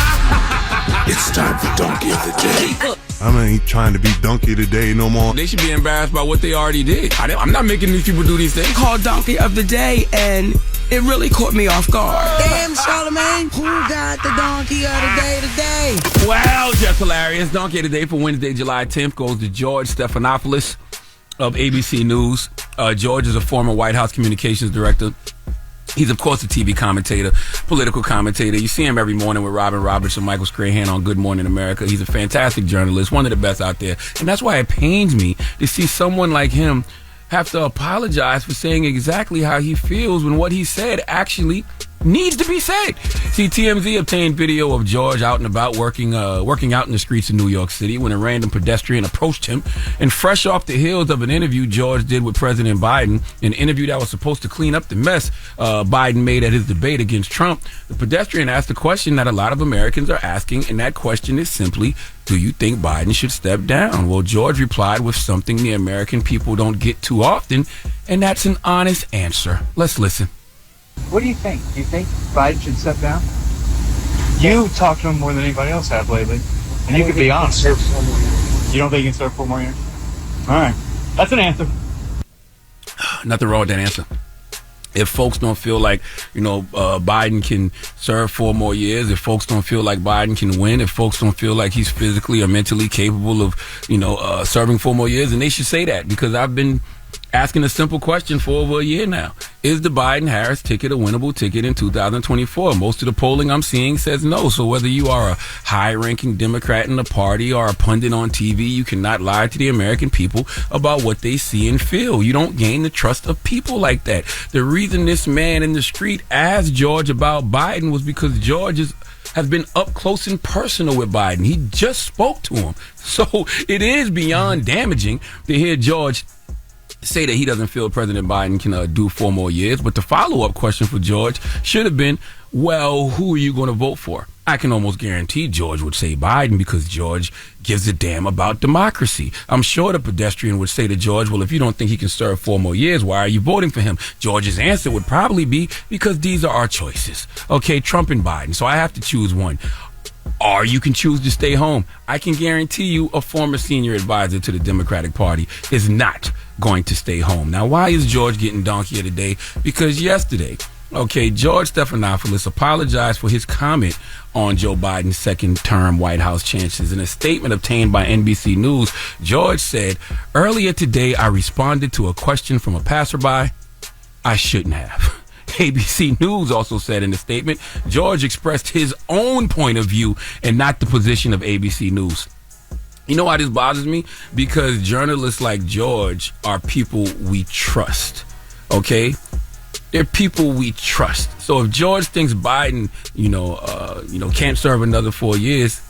S6: It's time for Donkey of the Day.
S20: I ain't trying to be donkey today no more.
S4: They should be embarrassed by what they already did. I'm not making these people do these things.
S12: Called Donkey of the Day, and it really caught me off guard.
S7: Damn, Charlamagne, who got the Donkey of the Day today?
S4: Wow, Jess Hilarious. Donkey of the Day for Wednesday, July 10th goes to George Stephanopoulos of ABC News. George is a former White House communications director. He's, of course, a TV commentator, political commentator. You see him every morning with Robin Roberts and Michael Strahan on Good Morning America. He's a fantastic journalist, one of the best out there. And that's why it pains me to see someone like him have to apologize for saying exactly how he feels when what he said actually needs to be said. See, TMZ obtained video of George out and about working out in the streets of New York City when a random pedestrian approached him. And fresh off the heels of an interview George did with President Biden, an interview that was supposed to clean up the mess Biden made at his debate against Trump, the pedestrian asked a question that a lot of Americans are asking, and that question is simply, do you think Biden should step down? Well, George replied with something the American people don't get too often, and that's an honest answer. Let's listen.
S19: What do you think? Do you think Biden should step down? You talked to him more than anybody else have lately, and you could be honest. You don't think he can serve 4 more years? All right, that's an answer.
S4: Nothing wrong with that answer. If folks don't feel like, Biden can serve 4 more years, if folks don't feel like Biden can win, if folks don't feel like he's physically or mentally capable of, serving 4 more years, then they should say that, because I've been asking a simple question for over a year now. Is the Biden-Harris ticket a winnable ticket in 2024? Most of the polling I'm seeing says no. So whether you are a high-ranking Democrat in the party or a pundit on TV, you cannot lie to the American people about what they see and feel. You don't gain the trust of people like that. The reason this man in the street asked George about Biden was because George has been up close and personal with Biden. He just spoke to him. So it is beyond damaging to hear George say that he doesn't feel President Biden can do 4 more years. But the follow-up question for George should have been, well, who are you going to vote for? I can almost guarantee George would say Biden, because George gives a damn about democracy. I'm sure the pedestrian would say to George, well, if you don't think he can serve 4 more years, why are you voting for him? George's answer would probably be, because these are our choices. Okay, Trump and Biden. So I have to choose one. Or you can choose to stay home. I can guarantee you a former senior advisor to the Democratic Party is not going to stay home. Now, why is George getting donkey of the day? Because yesterday, George Stephanopoulos apologized for his comment on Joe Biden's second-term White House chances. In a statement obtained by NBC News, George said, earlier today I responded to a question from a passerby. I shouldn't have. ABC News also said in a statement, George expressed his own point of view and not the position of ABC News. You know why this bothers me? Because journalists like George are people we trust. Okay? They're people we trust. So if George thinks Biden, can't serve another 4 years,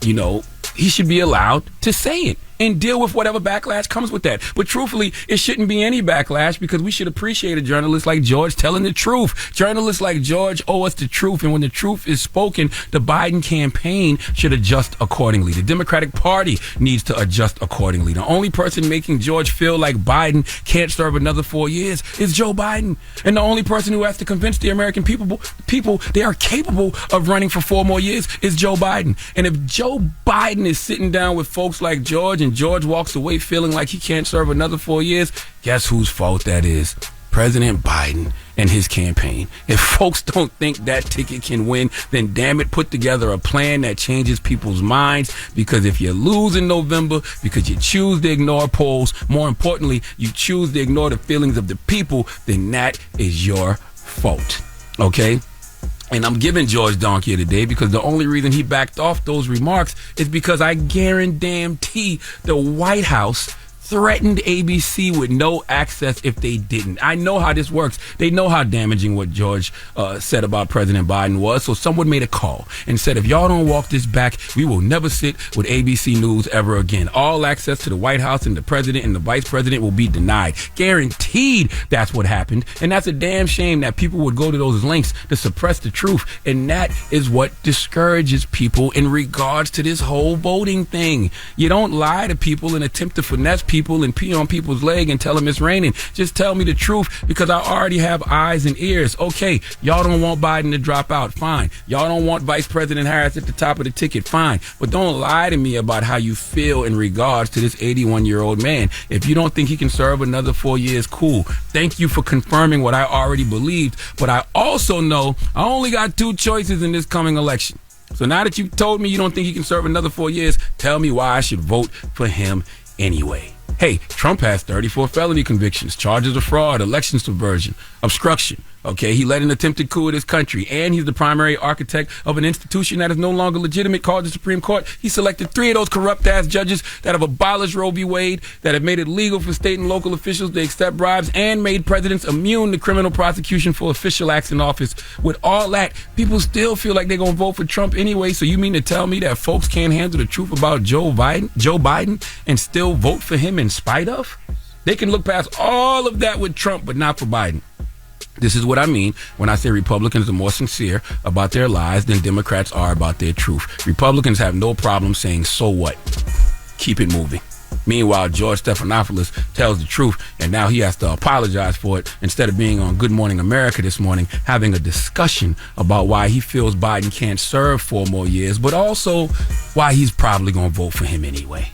S4: he should be allowed to say it and deal with whatever backlash comes with that. But truthfully, it shouldn't be any backlash, because we should appreciate a journalist like George telling the truth. Journalists like George owe us the truth, and when the truth is spoken, the Biden campaign should adjust accordingly. The Democratic Party needs to adjust accordingly. The only person making George feel like Biden can't serve another 4 years is Joe Biden. And the only person who has to convince the American people they are capable of running for 4 more years is Joe Biden. And if Joe Biden is sitting down with folks like George and George walks away feeling like he can't serve another 4 years, guess whose fault that is? President Biden and his campaign. If folks don't think that ticket can win, then damn it, put together a plan that changes people's minds. Because if you lose in November because you choose to ignore polls, more importantly, you choose to ignore the feelings of the people, then that is your fault. Okay? And I'm giving George donkey today because the only reason he backed off those remarks is because I guarantee the White House threatened ABC with no access if they didn't. I know how this works. They know how damaging what George said about President Biden was. So someone made a call and said, if y'all don't walk this back, we will never sit with ABC News ever again. All access to the White House and the president and the vice president will be denied. Guaranteed that's what happened. And that's a damn shame that people would go to those lengths to suppress the truth. And that is what discourages people in regards to this whole voting thing. You don't lie to people and attempt to finesse people people and pee on people's leg and tell them it's raining. Just tell me the truth, because I already have eyes and ears. Okay, y'all don't want Biden to drop out. Fine. Y'all don't want Vice President Harris at the top of the ticket. Fine. But don't lie to me about how you feel in regards to this 81-year-old man. If you don't think he can serve another 4 years, cool. Thank you for confirming what I already believed. But I also know I only got 2 choices in this coming election. So now that you've told me you don't think he can serve another 4 years, tell me why I should vote for him anyway. Hey, Trump has 34 felony convictions, charges of fraud, election subversion, obstruction. Okay, he led an attempted coup of this country, and he's the primary architect of an institution that is no longer legitimate called the Supreme Court. He selected 3 of those corrupt-ass judges that have abolished Roe v. Wade, that have made it legal for state and local officials to accept bribes, and made presidents immune to criminal prosecution for official acts in office. With all that, people still feel like they're going to vote for Trump anyway, so you mean to tell me that folks can't handle the truth about Joe Biden and still vote for him in spite of? They can look past all of that with Trump, but not for Biden. This is what I mean when I say Republicans are more sincere about their lies than Democrats are about their truth. Republicans have no problem saying, so what? Keep it moving. Meanwhile, George Stephanopoulos tells the truth, and now he has to apologize for it instead of being on Good Morning America this morning having a discussion about why he feels Biden can't serve 4 more years, but also why he's probably going to vote for him anyway.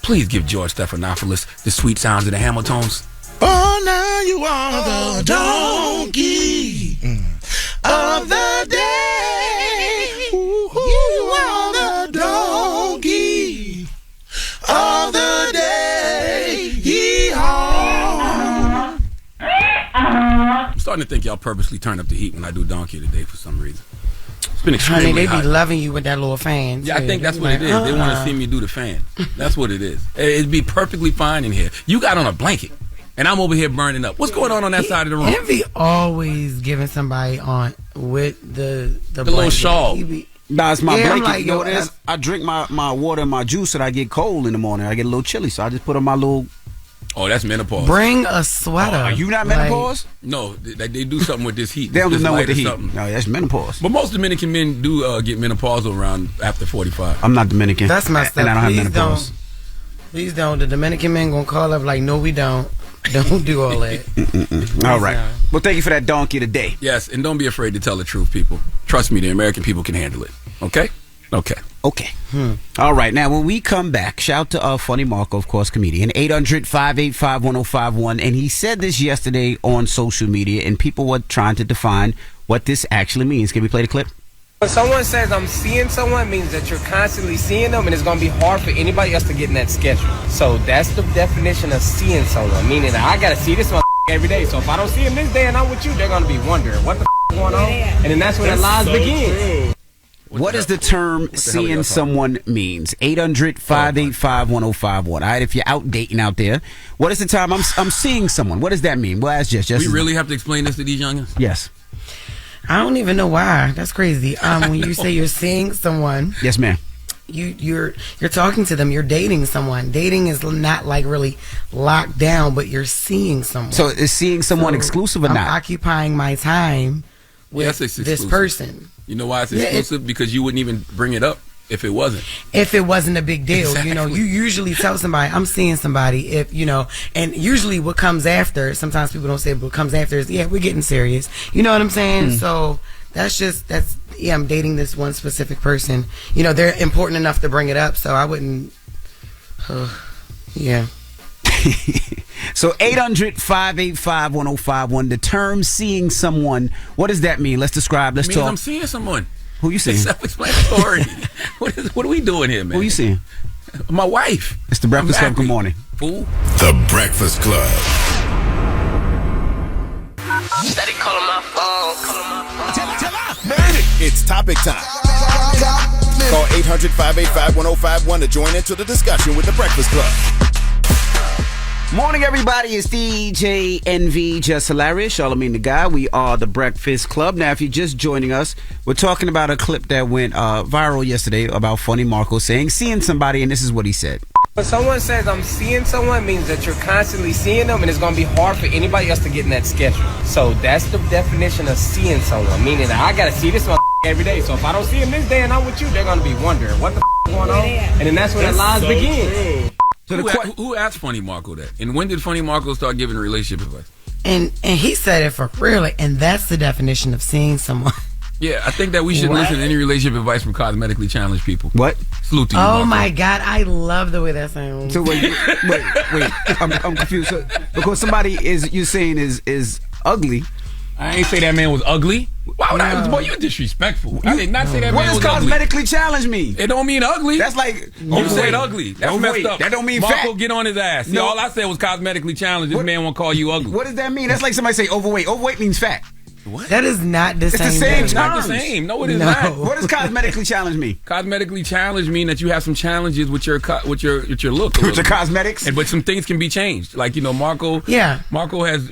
S4: Please give George Stephanopoulos the sweet sounds of the Hamiltons.
S13: Oh, now you are the donkey of the day. You are the donkey of the day. Yee-haw.
S4: I'm starting to think y'all purposely turn up the heat when I do Donkey today for some reason. It's been extremely
S5: Honey, they
S4: hot.
S5: be loving you with that little fan.
S4: Yeah, I think that's what it is. They want to see me do the fan. That's what it is. It'd be perfectly fine in here. You got on a blanket, and I'm over here burning up. What's going on that side of the room?
S5: Envy always giving somebody on with the
S4: little shawl.
S3: Nah, it's my
S5: Yeah, I'm
S3: blanket.
S5: like,
S3: You know
S5: yo,
S3: what it is? I drink my water and my juice, and I get cold in the morning. I get a little chilly, so I just put on my little.
S4: Oh, that's menopause.
S5: Bring a sweater.
S3: Are you not menopause?
S4: No, they do something with this heat.
S3: They don't
S4: This
S3: know
S4: light
S3: with the
S4: or
S3: heat.
S4: something.
S3: No, that's menopause.
S4: But most Dominican men do get menopausal around after 45.
S3: I'm not Dominican.
S5: That's messed up.
S3: And I don't have
S5: Please
S3: menopause.
S5: Please don't. The Dominican men gonna call up like, no, we don't. Don't do all that.
S3: All right. Well, thank you for that donkey today.
S4: Yes, and don't be afraid to tell the truth, people. Trust me, the American people can handle it. Okay? Okay.
S3: All right. Now, when we come back, shout to Funny Marco, of course, comedian, 800-585-1051. And he said this yesterday on social media, and people were trying to define what this actually means. Can we play the clip?
S21: When someone says I'm seeing someone, it means that you're constantly seeing them, and it's going to be hard for anybody else to get in that schedule. So that's the definition of seeing someone, meaning that I got to see this one every day. So if I don't see him this day and I'm with you, they're going to be wondering what the is going on. And then that's when the lies begin.
S3: What does the term seeing someone means? 800-585-1051. All right, if you're out dating out there, what is the time I'm seeing someone? What does that mean? Well, that's just
S4: We really have to explain this to these youngins?
S3: Yes.
S5: I don't even know why. That's crazy. When you say you're seeing someone,
S3: yes, ma'am.
S5: You're talking to them. You're dating someone. Dating is not like really locked down, but you're seeing someone.
S3: So is seeing someone exclusive or
S5: I'm
S3: not?
S5: occupying my time with
S4: Yes, it's
S5: this
S4: exclusive.
S5: person.
S4: You know why it's
S5: Yeah,
S4: exclusive? Because you wouldn't even bring it up if it wasn't.
S5: If it wasn't a big deal,
S4: Exactly.
S5: you know, you usually tell somebody, I'm seeing somebody, if, you know, and usually what comes after, sometimes people don't say it, but what comes after is, yeah, we're getting serious. You know what I'm saying? So yeah, I'm dating this one specific person. You know, they're important enough to bring it up, so I wouldn't, yeah.
S3: So 800-585-1051. The term seeing someone, what does that mean? Let's describe. Let's
S4: It means
S3: talk.
S4: I'm seeing someone.
S3: Who you seeing?
S4: It's self-explanatory. What are we doing here, man?
S3: Who you seeing?
S4: My wife.
S3: It's the Breakfast Club. Good morning.
S4: Fool.
S6: The Breakfast Club.
S21: Steady calling my phone.
S6: It's topic time. Call 800-585-1051 to join into the discussion with the Breakfast Club.
S3: Morning, everybody. It's DJ NV, Jess Hilarious, Charlamagne the Guy. We are the Breakfast Club. Now, if you're just joining us, we're talking about a clip that went viral yesterday about Funny Marco saying, seeing somebody, and this is what he said.
S21: When someone says I'm seeing someone, it means that you're constantly seeing them, and it's going to be hard for anybody else to get in that schedule. So that's the definition of seeing someone, meaning that I got to see this one every day. So if I don't see him this day and I'm with you, they're going to be wondering what the is going on. And then that's when the lies begin.
S3: So
S4: who asked Funny Marco that? And when did Funny Marco start giving relationship advice?
S5: And he said it for real, and that's the definition of seeing someone.
S4: Yeah, I think that we shouldn't listen to any relationship advice from cosmetically challenged people.
S3: What?
S4: Salute to you,
S5: Oh
S4: Marco.
S5: my God, I love the way that sounds.
S3: So wait, I'm confused. So, because somebody you're saying is ugly.
S4: I ain't say that man was ugly. Why would I? Boy, you're disrespectful. I did not say that man was ugly.
S3: What does cosmetically challenge mean?
S4: It don't mean ugly.
S3: That's like
S4: you said ugly. That's messed up.
S3: That don't mean
S4: Marco,
S3: fat.
S4: get on his ass. See, all I said was cosmetically challenged. This man won't call you ugly.
S3: What does that mean? That's like somebody say overweight. Overweight means fat.
S4: What?
S5: That is not the same.
S3: It's the same.
S4: It's not the same. No, it is not.
S3: What does cosmetically challenge mean?
S4: Cosmetically challenged mean that you have some challenges with your look,
S3: with your cosmetics,
S4: but some things can be changed. Like Marco.
S5: Yeah.
S4: Marco has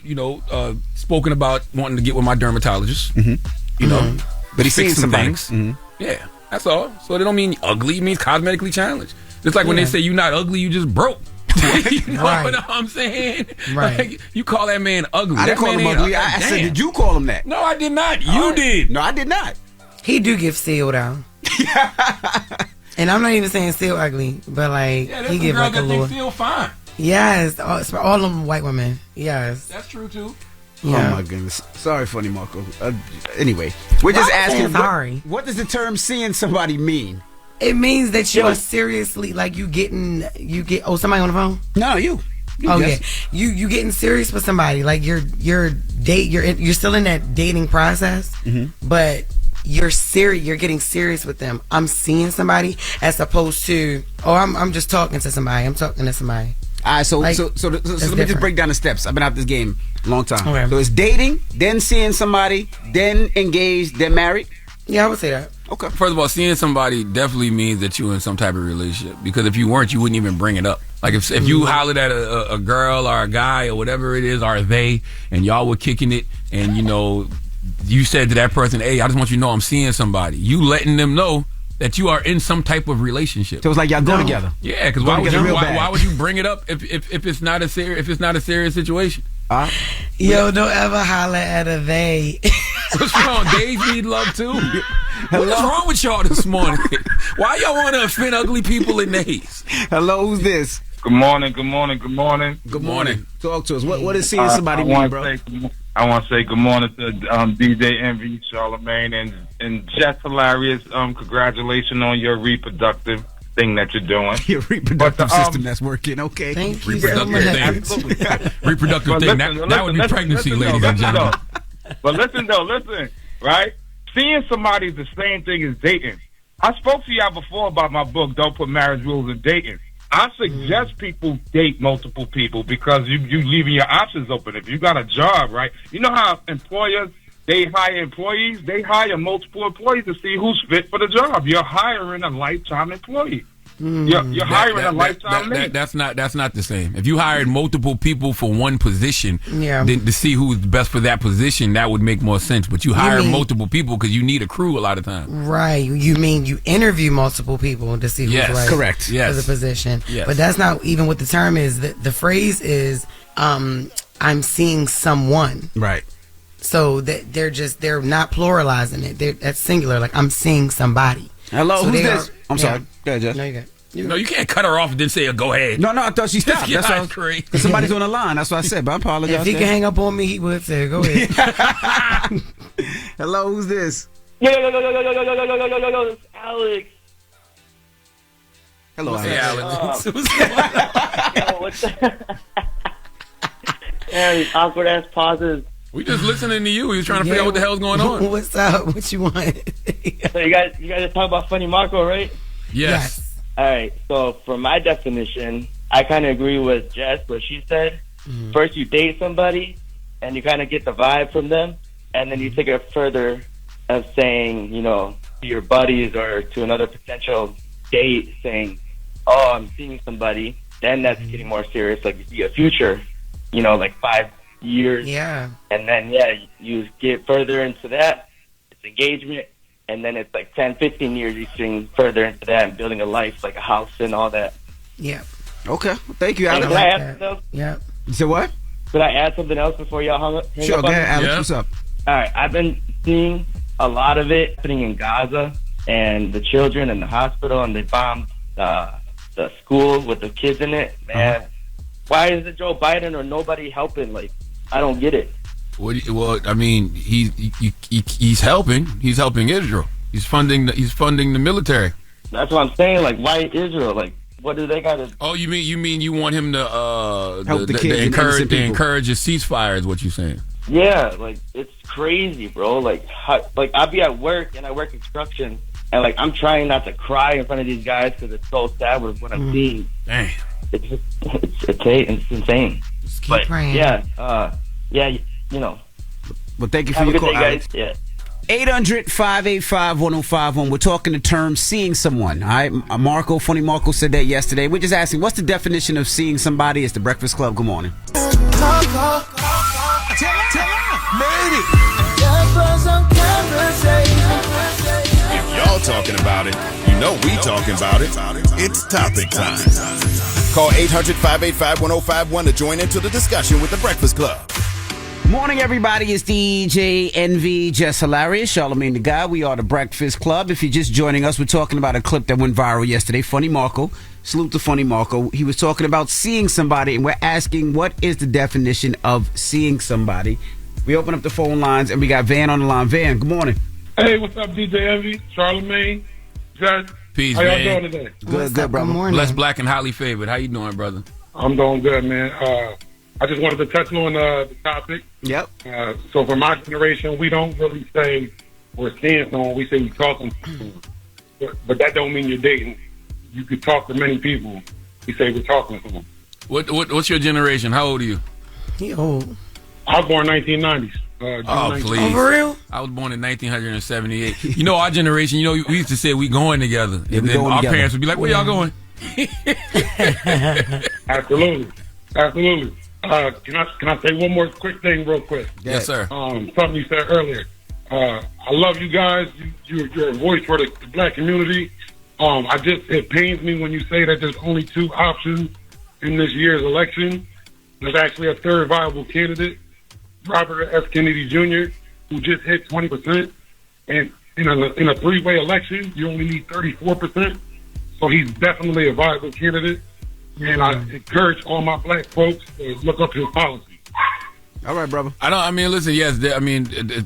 S4: spoken about wanting to get with my dermatologist.
S3: Mm-hmm.
S4: But he's
S3: seeing
S4: fixed some
S3: somebody.
S4: things.
S3: Mm-hmm.
S4: Yeah, that's all. So they don't mean ugly. It means cosmetically challenged. Just like when they say you're not ugly, you just broke. You know what I'm saying?
S5: Right.
S4: Like, you call that man ugly.
S3: I didn't call him ugly. I said, did you call him that?
S4: No, I did not. You did.
S3: No, I did not.
S5: He do give Seal though. And I'm not even saying Seal ugly, but like he give like a little.
S4: Feel fine.
S5: Yes, all them white women. Yes,
S4: that's true too.
S5: Yeah.
S3: Oh my goodness. Sorry, Funny Marco. Anyway, we're just asking.
S5: Sorry.
S3: What does the term "seeing somebody" mean?
S5: It means that you are seriously like you get somebody on the phone?
S3: No, you.
S5: Yeah. You getting serious with somebody. Like you're still in that dating process, but you're getting serious with them. I'm seeing somebody as opposed to I'm just talking to somebody. I'm talking to somebody.
S3: All right, so let me just break down the steps. I've been out this game a long time. Okay. So it's dating, then seeing somebody, then engaged, then married.
S5: Yeah, I would say that.
S4: Okay. First of all, seeing somebody definitely means that you're in some type of relationship. Because if you weren't, you wouldn't even bring it up. Like if you hollered at a girl or a guy or whatever it is, or they, and y'all were kicking it, and you said to that person, "Hey, I just want you to know I'm seeing somebody." You letting them know that you are in some type of relationship.
S3: So it's like y'all go together.
S4: Yeah, because why would you bring it up if it's not a serious situation?
S5: Yo, don't ever holler at a they.
S4: What's wrong? Days need love too. What's wrong with y'all this morning? Why y'all want to offend ugly people in days?
S3: Hello, who's this?
S22: Good morning. Good morning. Good morning.
S4: Good morning.
S3: Talk to us. What is seeing somebody mean, bro?
S22: I want to say good morning to DJ Envy, Charlamagne, and Jess Hilarious. Congratulations on your reproductive thing that you're doing.
S3: Your reproductive system that's working. Okay.
S5: Thank you.
S4: Reproductive thing. That would be pregnancy, ladies and gentlemen.
S22: But listen, right? Seeing somebody is the same thing as dating. I spoke to y'all before about my book, Don't Put Marriage Rules in Dating. I suggest people date multiple people because you leaving your options open. If you got a job, right? You know how employers, they hire employees? They hire multiple employees to see who's fit for the job. You're hiring a lifetime employee. You're hiring a lifetime mate.
S4: That's not the same. If you hired multiple people for one position, then to see who's best for that position, that would make more sense. But you hire multiple people because you need a crew a lot of times.
S5: Right. You mean you interview multiple people to see who's right
S3: correct.
S5: for the position. Yes. But that's not even what the term is. The phrase is I'm seeing someone.
S3: Right.
S5: So that they're not pluralizing it. That's singular. Like I'm seeing somebody.
S3: Hello,
S5: so
S3: who's this? I'm sorry. Go ahead, Jess.
S5: No, you got.
S4: No, you can't cut her off and then say, "Go ahead."
S3: No, I thought she stopped. That's all.
S4: Crazy.
S3: Somebody's on the line. That's what I said. But I apologize.
S5: If he can hang up on me, he would say, "Go ahead."
S3: Hello, who's this?
S2: Yo, it's Alex.
S3: Hello,
S4: hey, Alex.
S2: What's that? These awkward ass pauses.
S4: We just listening to you. We was trying to figure out what the hell's going on.
S5: What's up? What you want?
S2: So you guys just talk about Funny Marco, right?
S4: Yes.
S2: All right. So for my definition, I kind of agree with Jess what she said. First, you date somebody, and you kind of get the vibe from them, and then you take it further of saying, to your buddies or to another potential date, saying, "Oh, I'm seeing somebody." Then that's getting more serious. Like you see a future, like 5 years.
S5: Yeah.
S2: And then you get further into that. It's engagement. And then it's like 10, 15 years you swing further into that and building a life, like a house and all that.
S5: Yeah.
S3: Okay. Well, thank you, Alex.
S2: Can I add something else?
S5: Yeah.
S3: You said what?
S2: Could I add something else before y'all hang up?
S3: Sure, go ahead, Alex.
S4: Yeah.
S3: What's up?
S2: All right. I've been seeing a lot of it happening in Gaza and the children in the hospital, and they bombed the school with the kids in it, man. Why is it Joe Biden or nobody helping? Like, I don't get it.
S4: Well, I mean, he's helping. He's helping Israel. He's funding the military.
S2: That's what I'm saying. Like, why Israel? Like, what do they got to?
S4: Oh, you mean you want him to
S2: Help the kids and innocent people.
S4: encourage a ceasefire? Is what you're saying?
S2: Yeah, like it's crazy, bro. Like I'll be at work and I work construction, and like I'm trying not to cry in front of these guys because it's so sad with what I'm seeing.
S4: Damn,
S2: it's insane.
S5: Keep praying.
S2: Yeah, you know.
S3: Well, thank you for
S2: Have a
S3: your
S2: good
S3: call,
S2: day,
S3: Alex.
S2: guys. Yeah.
S3: 800-585-1051. We're talking the term seeing someone. All right, Funny Marco said that yesterday. We're just asking, what's the definition of seeing somebody? It's the Breakfast Club. Good morning.
S6: If y'all talking about it, you know we talking about it. It's topic time. Call 800-585-1051 to join into the discussion with the Breakfast Club.
S3: Morning, everybody. It's DJ Envy, Jess Hilarious, Charlamagne the Guy. We are the Breakfast Club. If you're just joining us, we're talking about a clip that went viral yesterday. Funny Marco. Salute to Funny Marco. He was talking about seeing somebody, and we're asking, what is the definition of seeing somebody? We open up the phone lines, and we got Van on the line. Van, good morning.
S8: Hey, what's up, DJ Envy, Charlamagne, Jess?
S4: Peace,
S8: How y'all
S4: man.
S8: doing today?
S3: Good, brother.
S4: Blessed, black, and highly favored. How you doing, brother?
S8: I'm doing good, man. I just wanted to touch on the topic.
S3: Yep.
S8: So for my generation, we don't really say we're seeing someone. We say we're talking to someone. But that don't mean you're dating. You could talk to many people. We say we're talking to someone.
S4: What's your generation? How old are you?
S5: He old.
S8: I was born 1990s.
S4: Oh, please.
S5: Oh, for real?
S4: I was born in 1978. You know, our generation, we used to say we going together.
S3: Yeah,
S4: and
S3: we
S4: then
S3: going
S4: our
S3: together.
S4: parents would be like, where y'all going?
S8: Absolutely. Can I say one more quick thing real quick?
S4: Yes, sir.
S8: Something you said earlier. I love you guys. You're a voice for the black community. It pains me when you say that there's only two options in this year's election. There's actually a third viable candidate, Robert F. Kennedy Jr., who just hit 20%. And in a three-way election, you only need 34%. So he's definitely a viable candidate. And I encourage all my black folks to look up his policies.
S3: All right, brother.
S4: Listen, yes,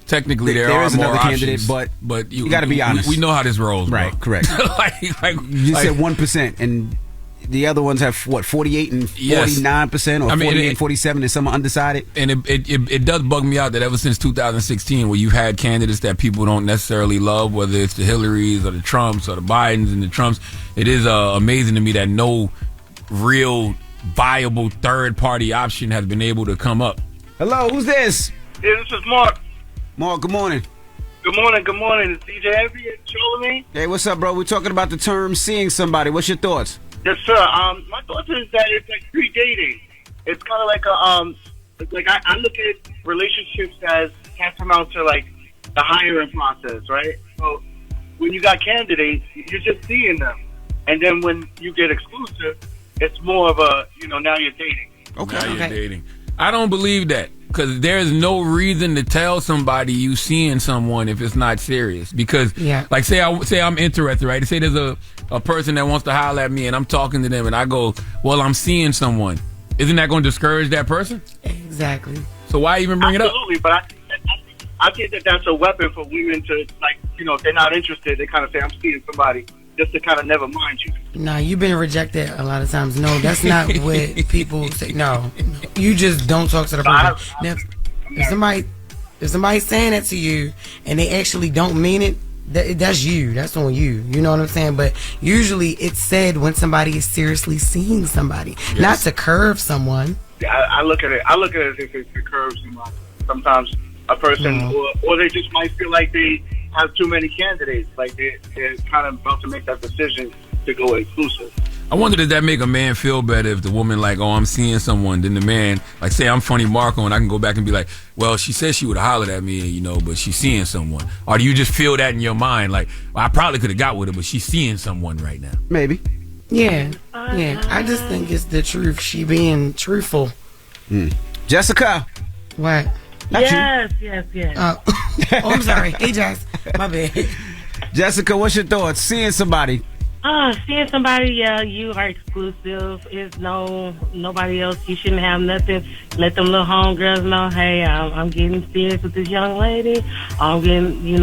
S4: technically there are
S3: is
S4: more
S3: another
S4: options,
S3: candidate,
S4: but
S3: you got to be honest.
S4: We know how this rolls, bro.
S3: Right, correct. You just said 1%, and the other ones have, 48 and 49%, or 48 and 47, and some are undecided?
S4: And it does bug me out that ever since 2016, where you had candidates that people don't necessarily love, whether it's the Hillarys or the Trumps or the Bidens and the Trumps, it is amazing to me that no real viable third-party option has been able to come up.
S3: Hello, who's this?
S9: Yeah, this is Mark.
S3: Mark, good morning.
S9: Good morning. It's DJ Envy and Charlamagne.
S3: Hey, what's up, bro? We're talking about the term seeing somebody. What's your thoughts?
S9: Yes, sir. My thoughts is that it's like pre-dating. It's kind of like I look at relationships as tantamount to like the hiring process, right? So when you got candidates, you're just seeing them, and then when you get exclusive, it's more of a now you're dating.
S4: Okay. Now you're dating. I don't believe that, because there's no reason to tell somebody you seeing someone if it's not serious. Because, like, say I'm interested, right? Say there's a person that wants to holler at me, and I'm talking to them, and I go, well, I'm seeing someone. Isn't that going to discourage that person?
S5: Exactly.
S4: So why even bring it up?
S9: Absolutely, but I think that that's a weapon for women to, like, if they're not interested, they kind of say, I'm seeing somebody, just to kind of never mind you.
S5: No, you've been rejected a lot of times. No, that's not what people say. No, you just don't talk to the person. Now, if somebody's saying that to you and they actually don't mean it, that's you. That's on you. You know what I'm saying? But usually it's said when somebody is seriously seeing somebody, not to curve someone.
S9: Yeah, I look at it as if it's to curve somebody. Sometimes a person, or they just might feel like they have too many candidates. Like they're kind of about to make that decision to go exclusive.
S4: I wonder, does that make a man feel better if the woman like, I'm seeing someone, then the man, like, say I'm Funny Marco and I can go back and be like, well, she said she would have hollered at me, but she's seeing someone. Or do you just feel that in your mind, like, well, I probably could have got with her, but she's seeing someone right now?
S3: Maybe.
S5: Yeah. I just think it's the truth. She being truthful.
S3: Jessica.
S5: What?
S23: Yes.
S5: Oh, I'm sorry. Hey, Jess. My bad.
S3: Jessica, what's your thoughts? Seeing somebody.
S10: Seeing somebody, yeah, you are exclusive. It's nobody else. You shouldn't have nothing. Let them little homegirls know, hey, I'm getting serious with this young lady. I'm getting, you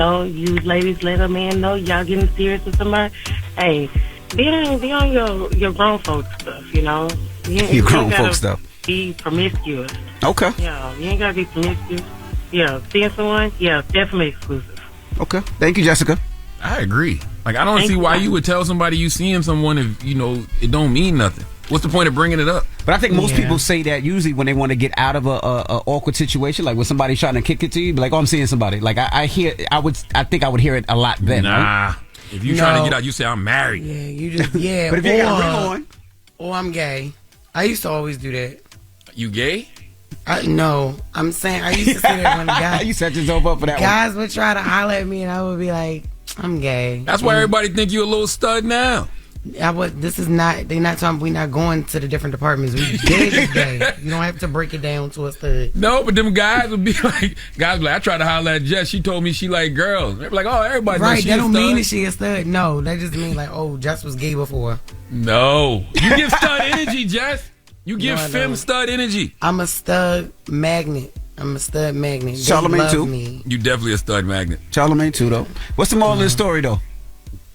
S10: ladies let a man know y'all getting serious with somebody. Hey, be on your grown folks stuff,
S3: Your grown folks stuff.
S10: Be promiscuous.
S3: Okay.
S10: Yeah, you ain't gotta be promiscuous. Yeah, seeing someone, yeah, definitely exclusive.
S3: Okay. Thank you, Jessica.
S4: I agree. Like, I don't see why you would tell somebody you seeing someone if, it don't mean nothing. What's the point of bringing it up?
S3: But I think most people say that usually when they want to get out of a awkward situation, like when somebody's trying to kick it to you, be like, oh, I'm seeing somebody. Like, I think I would hear it a lot then.
S4: Nah.
S3: Right?
S4: If you're trying to get out, you say, I'm married.
S5: Yeah, you just,
S3: But if you got a ring on.
S5: Or I'm gay. I used to always do that.
S4: You gay?
S5: No, I'm saying I used to say that when the guys.
S3: You set yourself up for that
S5: guys would try to holler at me and I would be like, I'm gay.
S4: That's why everybody think you a little stud now.
S5: This is not. They not talking. We not going to the different departments. We gay. You don't have to break it down to a stud.
S4: No, but them guys would be like, I tried to holler at Jess. She told me she like girls. They're like, oh, everybody knows she
S5: that
S4: a
S5: don't
S4: stud.
S5: mean that she a stud. No, that just mean like, oh, Jess was gay before.
S4: No, you give stud energy, Jess. You give femme stud energy.
S5: I'm a stud magnet.
S3: Charlamagne too.
S4: You definitely a stud magnet.
S3: Charlamagne too, though. What's the moral of the story, though,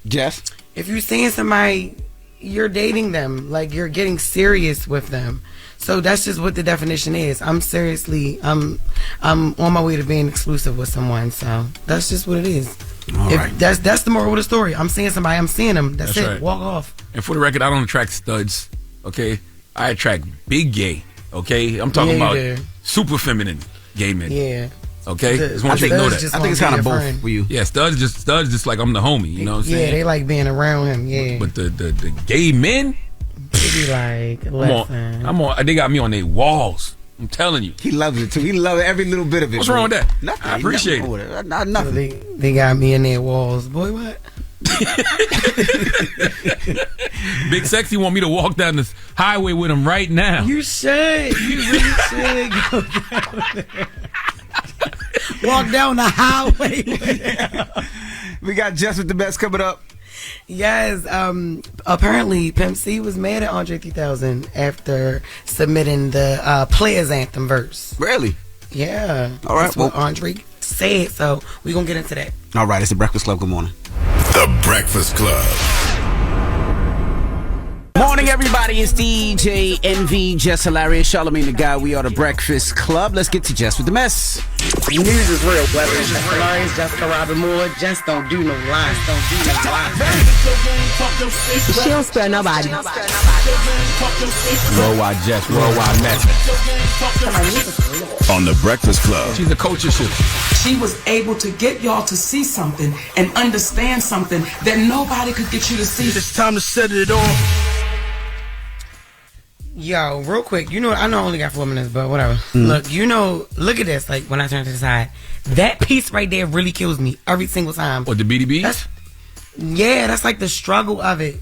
S3: Jess?
S5: If you're seeing somebody, you're dating them. Like, you're getting serious with them. So that's just what the definition is. I'm on my way to being exclusive with someone. So that's just what it is.
S3: All right.
S5: That's the moral of the story. I'm seeing somebody. I'm seeing them. That's it.
S4: Right.
S5: Walk off.
S4: And for the record, I don't attract studs. Okay, I attract big gay. Okay, I'm talking about super feminine gay men.
S5: Yeah.
S4: Okay, just want you to know that.
S3: I think it's kind of both for you.
S4: Yeah, studs just like I'm the homie. You know what I'm saying?
S5: Yeah, they like being around him. Yeah.
S4: But the gay men,
S5: they be like, listen.
S4: I'm on. They got me on their walls. I'm telling you.
S3: He loves it too. He loves every little bit of it.
S4: What's wrong with that?
S3: Nothing.
S4: I appreciate it.
S3: Nothing.
S5: They got me in their walls. Boy, what?
S4: Big Sexy want me to walk down this highway with him right now.
S5: You should. You really should go down there. Walk down the highway.
S3: We got Jess with the Mess coming up.
S5: Yes. Apparently, Pimp C was mad at Andre 3000 after submitting the Players Anthem verse.
S3: Really?
S5: Yeah.
S3: All right.
S5: That's what Andre said. So we're gonna get into that.
S3: All right. It's the Breakfast Club. Good morning.
S6: The Breakfast Club.
S3: Morning, everybody. It's DJ NV, Jess Hilarious, Charlamagne the Guy. We are the Breakfast Club. Let's get to Jess with the Mess.
S7: News is real. Whether it's Jess Hilarious, Jessica Robin Moore, just don't do no lies.
S11: She don't spare nobody.
S4: Worldwide Jess, worldwide Mess.
S6: On the Breakfast Club.
S4: She's a culture shift.
S12: She was able to get y'all to see something and understand something that nobody could get you to see.
S13: It's time to set it off.
S5: Yo, real quick, I know I only got 4 minutes, but whatever. Look at this. Like, when I turn to the side, that piece right there really kills me every single time.
S4: What, the BDB?
S5: That's like the struggle of it.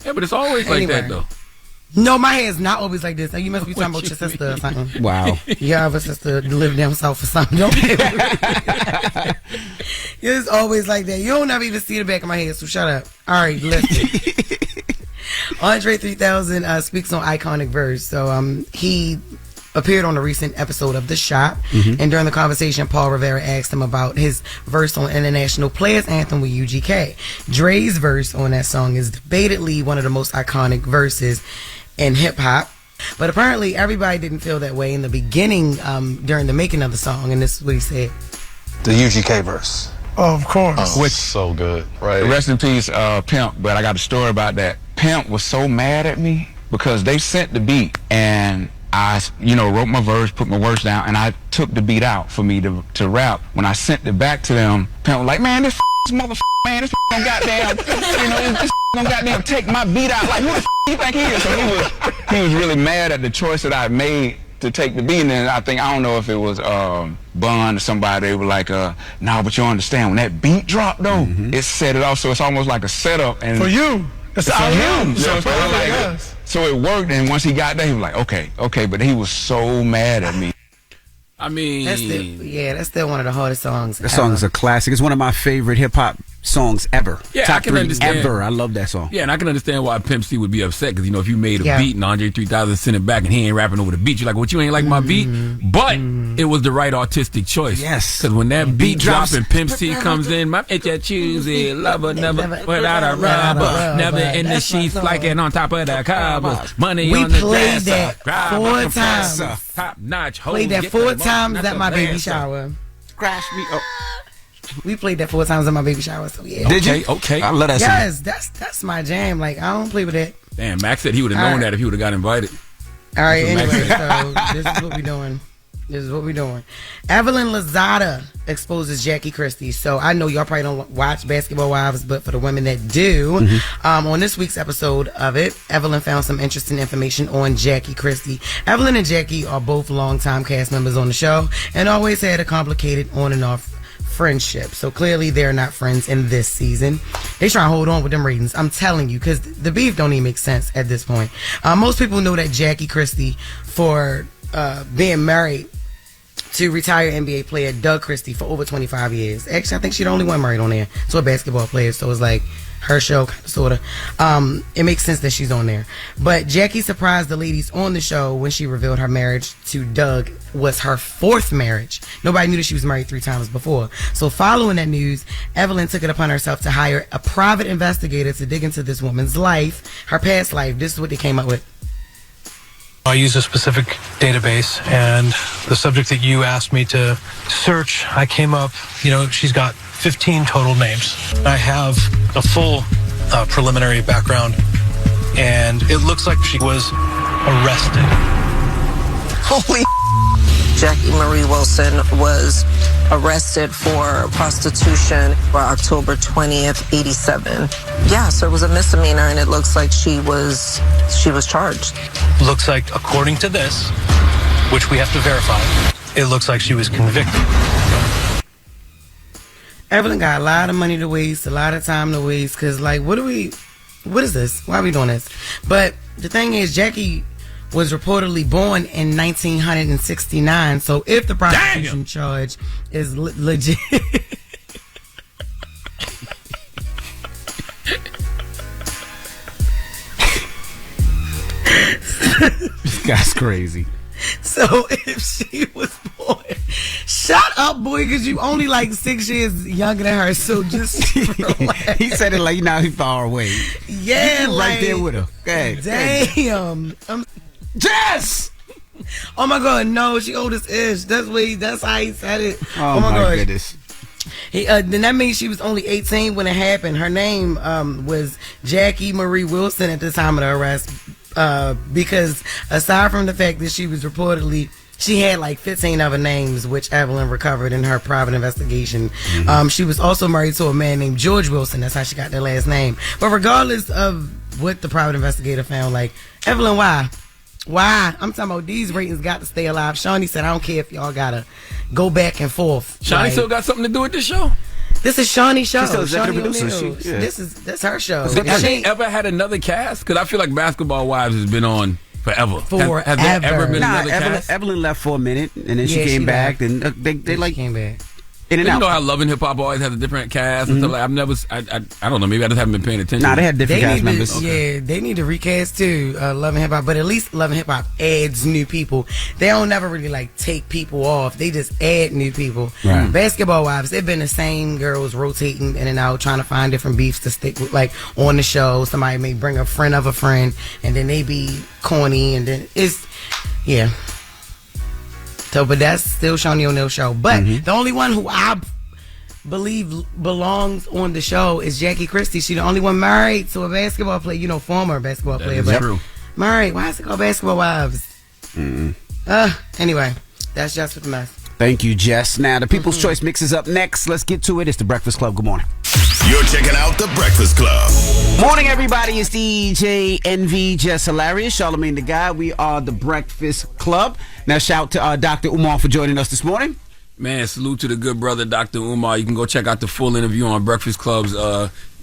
S4: Yeah, but it's always like that, though.
S5: No, my hair is not always like this. Now, you must be talking about your sister or something.
S3: Wow.
S5: You have a sister to live down south or something. Don't be It's always like that. You don't ever even see the back of my head, so shut up. All right, listen. Andre 3000 speaks on iconic verse. So he appeared on a recent episode of The Shop, and during the conversation, Paul Rivera asked him about his verse on International Players Anthem with UGK. Dre's verse on that song is debatedly one of the most iconic verses in hip hop. But apparently everybody didn't feel that way in the beginning during the making of the song, and this is what he said.
S23: The UGK verse.
S24: Oh, of course.
S23: Which so good, right?
S24: Rest in peace, Pimp. But I got a story about that. Pimp was so mad at me because they sent the beat, and I, wrote my verse, put my words down, and I took the beat out for me to rap. When I sent it back to them, Pimp was like, "Man, this motherfucker, man, this don't goddamn, this don't goddamn take my beat out. Like, who the you think he is?" So he was really mad at the choice that I made to take the beat. And then I don't know if it was Bun or somebody. They were like, "No, but you understand when that beat dropped though, it set it off. So it's almost like a setup." And For you. It's for him. So it worked. And once he got there, he was like, okay. But he was so mad at me.
S4: I mean,
S5: that's still one of the hardest songs.
S3: That song is a classic. It's one of my favorite hip hop songs ever.
S4: Yeah,
S3: Top
S4: I can
S3: 3
S4: understand.
S3: ever. I love that song.
S4: Yeah, and I can understand why Pimp C would be upset because, if you made a beat and Andre 3000 sent it back and he ain't rapping over the beat, you're like, what, you ain't like my beat? But it was the right artistic choice.
S3: Yes.
S4: Because when that beat drops
S3: drops
S4: and Pimp C comes in, my bitch, I choose it. Lover never without a rubber. Never in the sheets like it on top of the covers. Money
S5: We
S4: on the
S5: played
S4: dresser.
S5: that 4 times.
S4: Top notch.
S5: Played that 4 times at my baby shower.
S3: Crash me up.
S5: We played that 4 times at my baby shower, so yeah.
S4: Did you? Okay.
S3: I love that song.
S5: Yes, that's my jam. Like, I don't play with that.
S4: Damn, Mack said he would have known that if he would have got invited.
S5: All right,
S4: That's what
S5: anyway,
S4: Mack
S5: so this is what we doing. Evelyn Lozada exposes Jackie Christie. So I know y'all probably don't watch Basketball Wives, but for the women that do, on this week's episode of it, Evelyn found some interesting information on Jackie Christie. Evelyn and Jackie are both longtime cast members on the show and always had a complicated on and off friendship. So clearly they're not friends in this season. They try to hold on with them ratings. I'm telling you, because the beef don't even make sense at this point. Most people know that Jackie Christie for being married to retired NBA player Doug Christie for over 25 years. Actually, I think she's the only one married on there to a basketball player. So it's like her show, sort of. It makes sense that she's on there. But Jackie surprised the ladies on the show when she revealed her marriage to Doug was her 4th marriage. Nobody knew that she was married 3 times before. So following that news, Evelyn took it upon herself to hire a private investigator to dig into this woman's life, her past life. This is what they came up with.
S15: I use a specific database, and the subject that you asked me to search, I came up, she's got 15 total names. I have a full preliminary background, and it looks like she was arrested.
S14: Holy Jackie Marie Wilson was arrested for prostitution for October 20th, 87. Yeah, so it was a misdemeanor, and it looks like she was charged.
S15: Looks like, according to this, which we have to verify, it looks like she was convicted.
S5: Evelyn got a lot of money to waste, a lot of time to waste, because, like, what is this? Why are we doing this? But the thing is, Jackie was reportedly born in 1969, so if the prosecution charge is legit...
S3: This guy's crazy.
S5: So if she was born, shut up, boy, because you only like 6 years younger than her. So just relax.
S3: He said it like he's far away.
S5: Yeah,
S3: you right there with her. Okay.
S5: Damn. Jess. Oh my God, no, she old as ish. That's how he said it.
S3: Oh my God. Goodness.
S5: Then that means she was only 18 when it happened. Her name was Jackie Marie Wilson at the time of the arrest. Because aside from the fact that she was reportedly, she had like 15 other names, which Evelyn recovered in her private investigation. She was also married to a man named George Wilson. That's how she got their last name. But regardless of what the private investigator found, like, Evelyn, why? I'm talking about these ratings got to stay alive. Shawnee said, I don't care if y'all gotta go back and forth.
S4: Shawnee still got something to do with this show?
S5: This is Shawnee's show.
S3: Shawnee
S5: O'Neal. That's her show.
S4: Has she ever had another cast? Because I feel like Basketball Wives has been on forever. Has there ever been another cast?
S3: Evelyn left for a minute, and then she came back. And they like
S5: came back.
S3: In and
S4: you
S3: out.
S4: know how Love and Hip Hop always has a different cast. And stuff like, I've never. I don't know. Maybe I just haven't been paying attention.
S3: Nah, they had different cast members.
S5: Yeah, they need to recast too. Love and Hip Hop, but at least Love and Hip Hop adds new people. They don't never really like take people off. They just add new people.
S3: Right.
S5: Basketball Wives, they've been the same girls rotating in and out, trying to find different beefs to stick with, like on the show. Somebody may bring a friend of a friend, and then they be corny, and then yeah. So, but that's still Shawnee O'Neal show. But the only one who I believe belongs on the show is Jackie Christie. She the only one married to a basketball player, former basketball player.
S4: That's true.
S5: Married. Why is it called Basketball Wives? Anyway, that's Jess With The Mess.
S3: Thank you, Jess. Now, the People's Choice Mix is up next. Let's get to it. It's The Breakfast Club. Good morning.
S6: You're checking out The Breakfast Club.
S3: Morning, everybody. It's DJ NV, Jess Hilarious, Charlamagne the Guy. We are The Breakfast Club. Now, shout to Dr. Umar for joining us this morning.
S4: Man, salute to the good brother, Dr. Umar. You can go check out the full interview on Breakfast Club's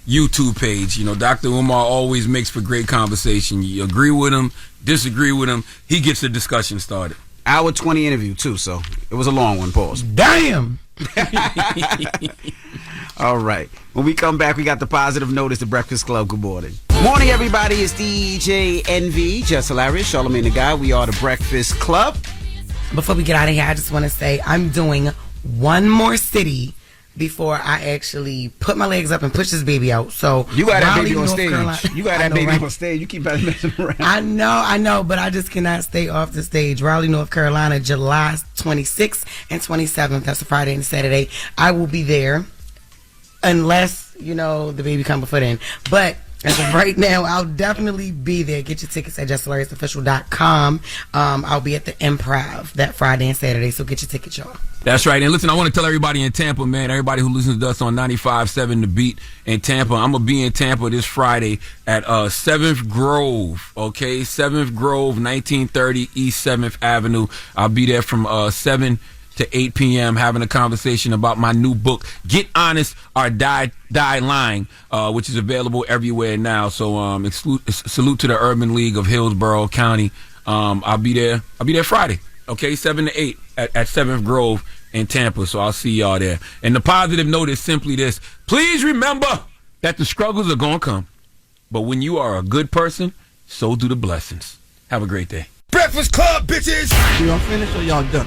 S4: YouTube page. Dr. Umar always makes for great conversation. You agree with him, disagree with him, he gets the discussion started.
S3: Hour 20 interview, too, so it was a long one, pause.
S5: Damn!
S3: All right. When we come back, we got the positive notice, the Breakfast Club. Good morning. Morning, everybody. It's DJ NV, Jess Hilarious, Charlamagne the Guy. We are the Breakfast Club.
S5: Before we get out of here, I just want to say I'm doing one more city before I actually put my legs up and push this baby out. So
S3: you got that baby on
S5: North
S3: stage.
S5: Carolina.
S3: You got that baby on stage. You keep messing around.
S5: I know, but I just cannot stay off the stage. Raleigh, North Carolina, July 26th and 27th. That's a Friday and a Saturday. I will be there unless, the baby come before then. But as of right now, I'll definitely be there. Get your tickets at JessHilariousOfficial.com. I'll be at the Improv that Friday and Saturday, so get your tickets, y'all.
S4: That's right. And listen, I want to tell everybody in Tampa, man, everybody who listens to us on 95.7 The Beat in Tampa, I'm going to be in Tampa this Friday at 7th Grove, okay? 7th Grove, 1930 East 7th Avenue. I'll be there from 7 to 8 p.m. having a conversation about my new book, Get Honest or Die Lying, which is available everywhere now. So salute to the Urban League of Hillsborough County. I'll be there Friday, okay, 7 to 8 at 7th Grove in Tampa. So I'll see y'all there. And the positive note is simply this. Please remember that the struggles are going to come. But when you are a good person, so do the blessings. Have a great day.
S6: Breakfast Club, bitches!
S1: Y'all finished or y'all done?